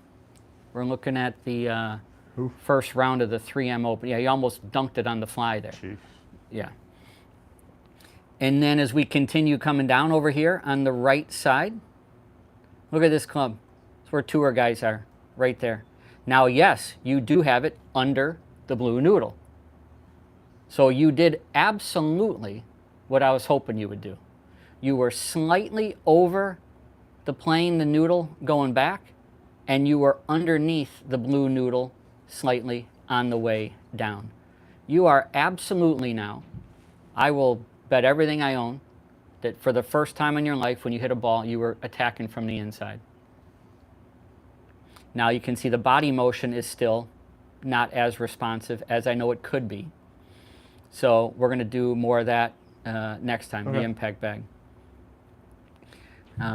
We're looking at the first round of the 3M Open. Yeah, he almost dunked it on the fly there. Jeez. Yeah. And then as we continue coming down over here on the right side, look at this club. That's where tour guys are, right there. Now, yes, you do have it under the blue noodle. So you did absolutely what I was hoping you would do. You were slightly over the plane, the noodle going back, and you were underneath the blue noodle slightly on the way down. You are absolutely now, I will bet everything I own, that for the first time in your life when you hit a ball, you were attacking from the inside. Now you can see the body motion is still not as responsive as I know it could be. So we're going to do more of that next time, the impact bag.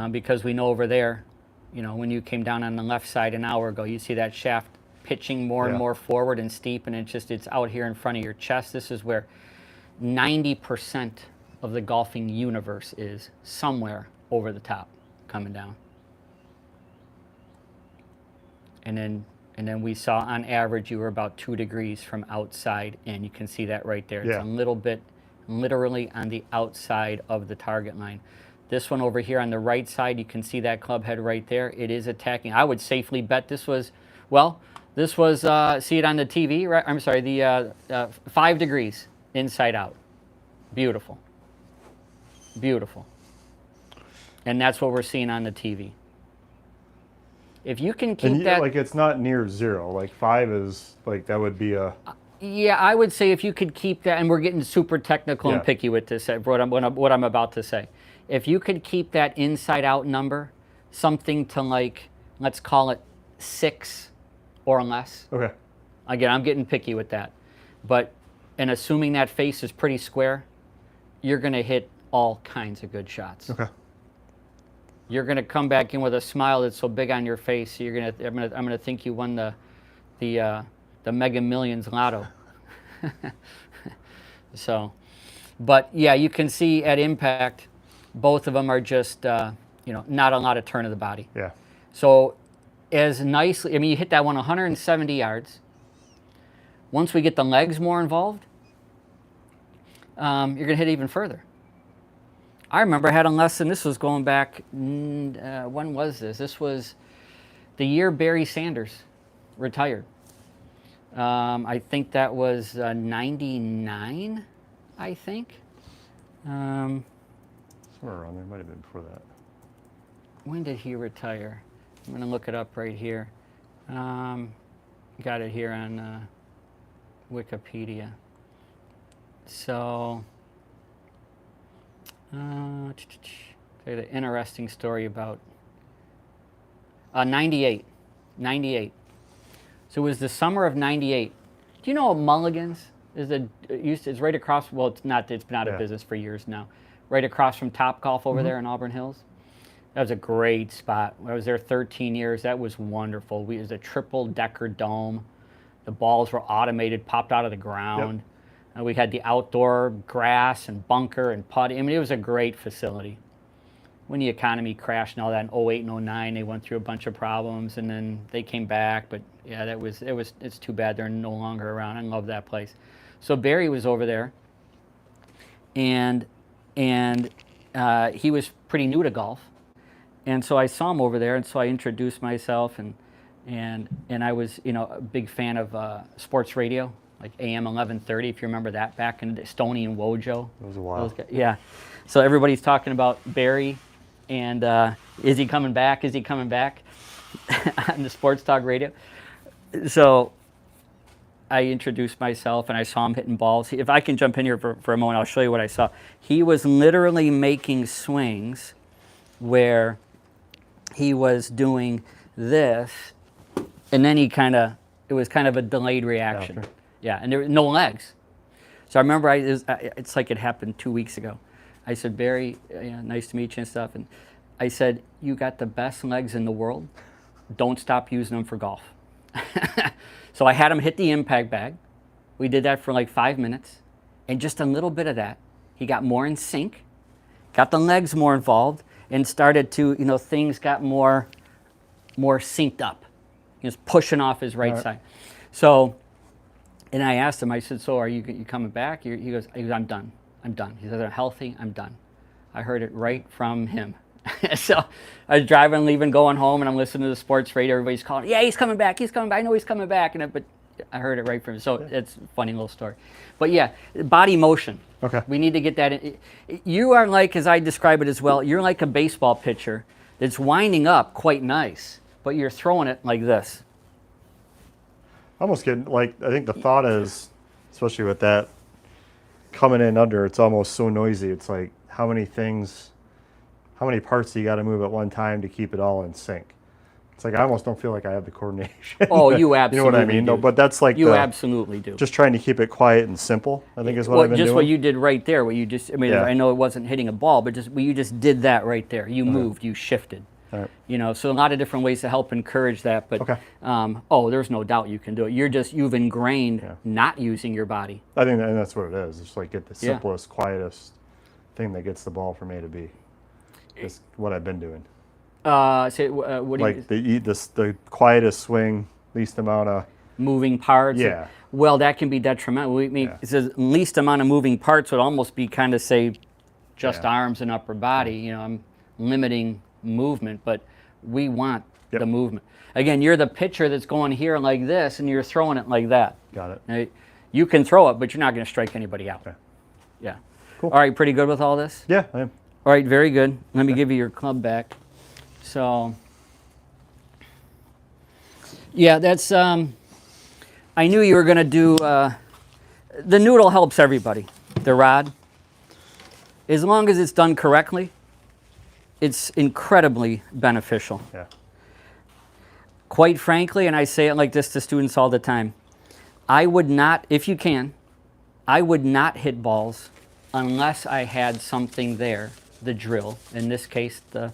Because we know over there, you know, when you came down on the left side an hour ago, you see that shaft pitching more and more forward and steep, and it's out here in front of your chest. This is where 90% of the golfing universe is, somewhere over the top coming down. And then we saw on average you were about 2 degrees from outside in. You can see that right there. It's a little bit literally on the outside of the target line. This one over here on the right side, you can see that club head right there. It is attacking. I would safely bet this was, well, This was, see it on the TV, right? I'm sorry, the 5 degrees inside out. Beautiful. Beautiful. And that's what we're seeing on the TV. If you can keep that... Like, it's not near 0. Like, 5 is, like, that would be a... Yeah, I would say if you could keep that, and we're getting super technical and picky with this, what I'm about to say. If you could keep that inside out number, something to like, let's call it 6 or less. Okay. Again, I'm getting picky with that. But, and assuming that face is pretty square, you're going to hit all kinds of good shots. Okay. You're going to come back in with a smile that's so big on your face, you're going to, I'm going to think you won the Mega Millions Lotto. So, but yeah, you can see at impact, both of them are just, you know, not a lot of turn of the body. Yeah. So, as nicely, I mean, you hit that one 170 yards. Once we get the legs more involved, you're going to hit even further. I remember I had a lesson, this was going back, when was this? This was the year Barry Sanders retired. I think that was 99, I think. Somewhere around there, might have been before that. When did he retire? I'm going to look it up right here. Got it here on Wikipedia. So, tell you the interesting story about 98. 98. So it was the summer of 98. Do you know Mulligan's is it's right across, well, it's been out of business for years now. Right across from Top Golf over there in Auburn Hills. That was a great spot. I was there 13 years. That was wonderful. It was a triple-decker dome. The balls were automated, popped out of the ground. Yep. We had the outdoor grass and bunker and putting. I mean, it was a great facility. When the economy crashed and all that in 08 and 09, they went through a bunch of problems, and then they came back. But yeah, it's too bad they're no longer around. I love that place. So Barry was over there, and he was pretty new to golf. And so I saw him over there, and so I introduced myself, and I was, you know, a big fan of sports radio, like AM 1130, if you remember that, back in Stoney and Wojo. It was a while. Yeah. So everybody's talking about Barry, and is he coming back? Is he coming back? On the sports talk radio. So I introduced myself, and I saw him hitting balls. If I can jump in here for a moment, I'll show you what I saw. He was literally making swings where he was doing this, and then it was kind of a delayed reaction. After. Yeah, and there were no legs. So I remember, it's like it happened 2 weeks ago. I said, Barry, nice to meet you and stuff. And I said, you got the best legs in the world. Don't stop using them for golf. So I had him hit the impact bag. We did that for like 5 minutes. And just a little bit of that, he got more in sync, got the legs more involved, and started to, you know, things got more synced up. He was pushing off his right side. So, and I asked him, I said, so are you coming back? He goes, I'm done. I'm done. He says, I'm healthy, I'm done. I heard it right from him. So I was driving, leaving, going home, and I'm listening to the sports radio. Everybody's calling, yeah, he's coming back, he's coming back. I know he's coming back. But I heard it right from him. So it's a funny little story. But yeah, body motion. Okay. We need to get that in. You are like, as I describe it as well, you're like a baseball pitcher that's winding up quite nice, but you're throwing it like this. Almost getting, like, I think the thought is, especially with that coming in under, it's almost so noisy. It's like, how many parts do you got to move at one time to keep it all in sync? It's like, I almost don't feel like I have the coordination. Oh, you absolutely You know what I mean? do. No, but that's like you absolutely do. Just trying to keep it quiet and simple, I think is what I've been just doing. what you did right there. What you just, I mean, I know it wasn't hitting a ball, but you just did that right there. You moved, you shifted. All right. You know, so a lot of different ways to help encourage that. But there's no doubt you can do it. You've ingrained not using your body. I think that's what it is. It's like get the simplest, quietest thing that gets the ball from A to B. It's what I've been doing. What do like you? the quietest swing, least amount of moving parts. Yeah. Well, that can be detrimental. It says least amount of moving parts would almost be kind of say just arms and upper body. You know, I'm limiting movement, but we want Yep. the movement. Again, you're the pitcher that's going here like this, and you're throwing it like that. Got it. Now, you can throw it, but you're not going to strike anybody out. Okay. Yeah. Cool. All right, pretty good with all this? Yeah, I am. All right, very good. Let me give you your club back. So, yeah, that's, I knew you were going to do, the noodle helps everybody, the rod. As long as it's done correctly, it's incredibly beneficial. Yeah. Quite frankly, and I say it like this to students all the time, I would not, if you can, I would not hit balls unless I had something there, the drill, in this case, the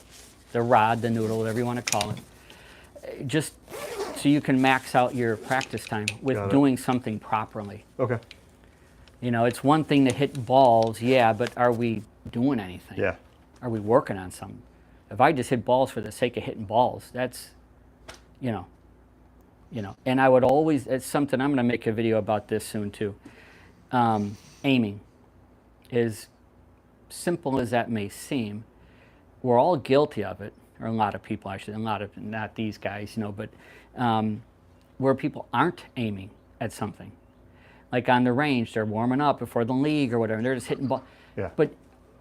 rod, the noodle, whatever you want to call it, just so you can max out your practice time with doing something properly. Okay. You know, it's one thing to hit balls, yeah, but are we doing anything? Yeah. Are we working on something? If I just hit balls for the sake of hitting balls, that's, you know. And I would always, it's something, I'm going to make a video about this soon too. Aiming. As simple as that may seem, we're all guilty of it, or a lot of people actually, a lot of, not these guys, but where people aren't aiming at something. Like on the range, they're warming up before the league or whatever, and they're just hitting ball. Yeah. But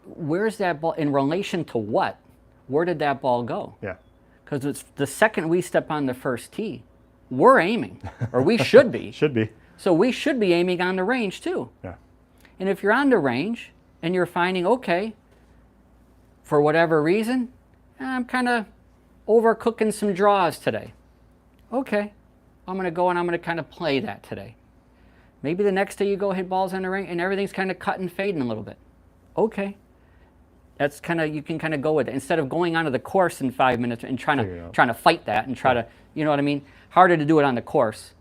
where's that ball, in relation to what? Where did that ball go? Yeah. Because it's the second we step on the first tee, we're aiming, or we should be. Should be. So we should be aiming on the range too. Yeah. And if you're on the range and you're finding, okay, for whatever reason, I'm kind of overcooking some draws today. Okay, I'm going to go and I'm going to kind of play that today. Maybe the next day you go hit balls on the range and everything's kind of cut and fading a little bit. Okay. That's kind of, you can kind of go with it. Instead of going onto the course in 5 minutes and trying to fight that and try to, you know what I mean? Harder to do it on the course.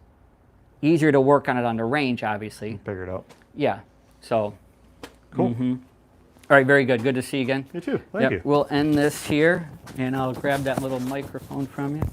Easier to work on it on the range, obviously. Figure it out. Yeah. So. Cool. All right, very good. Good to see you again. You too. Thank you. We'll end this here, and I'll grab that little microphone from you.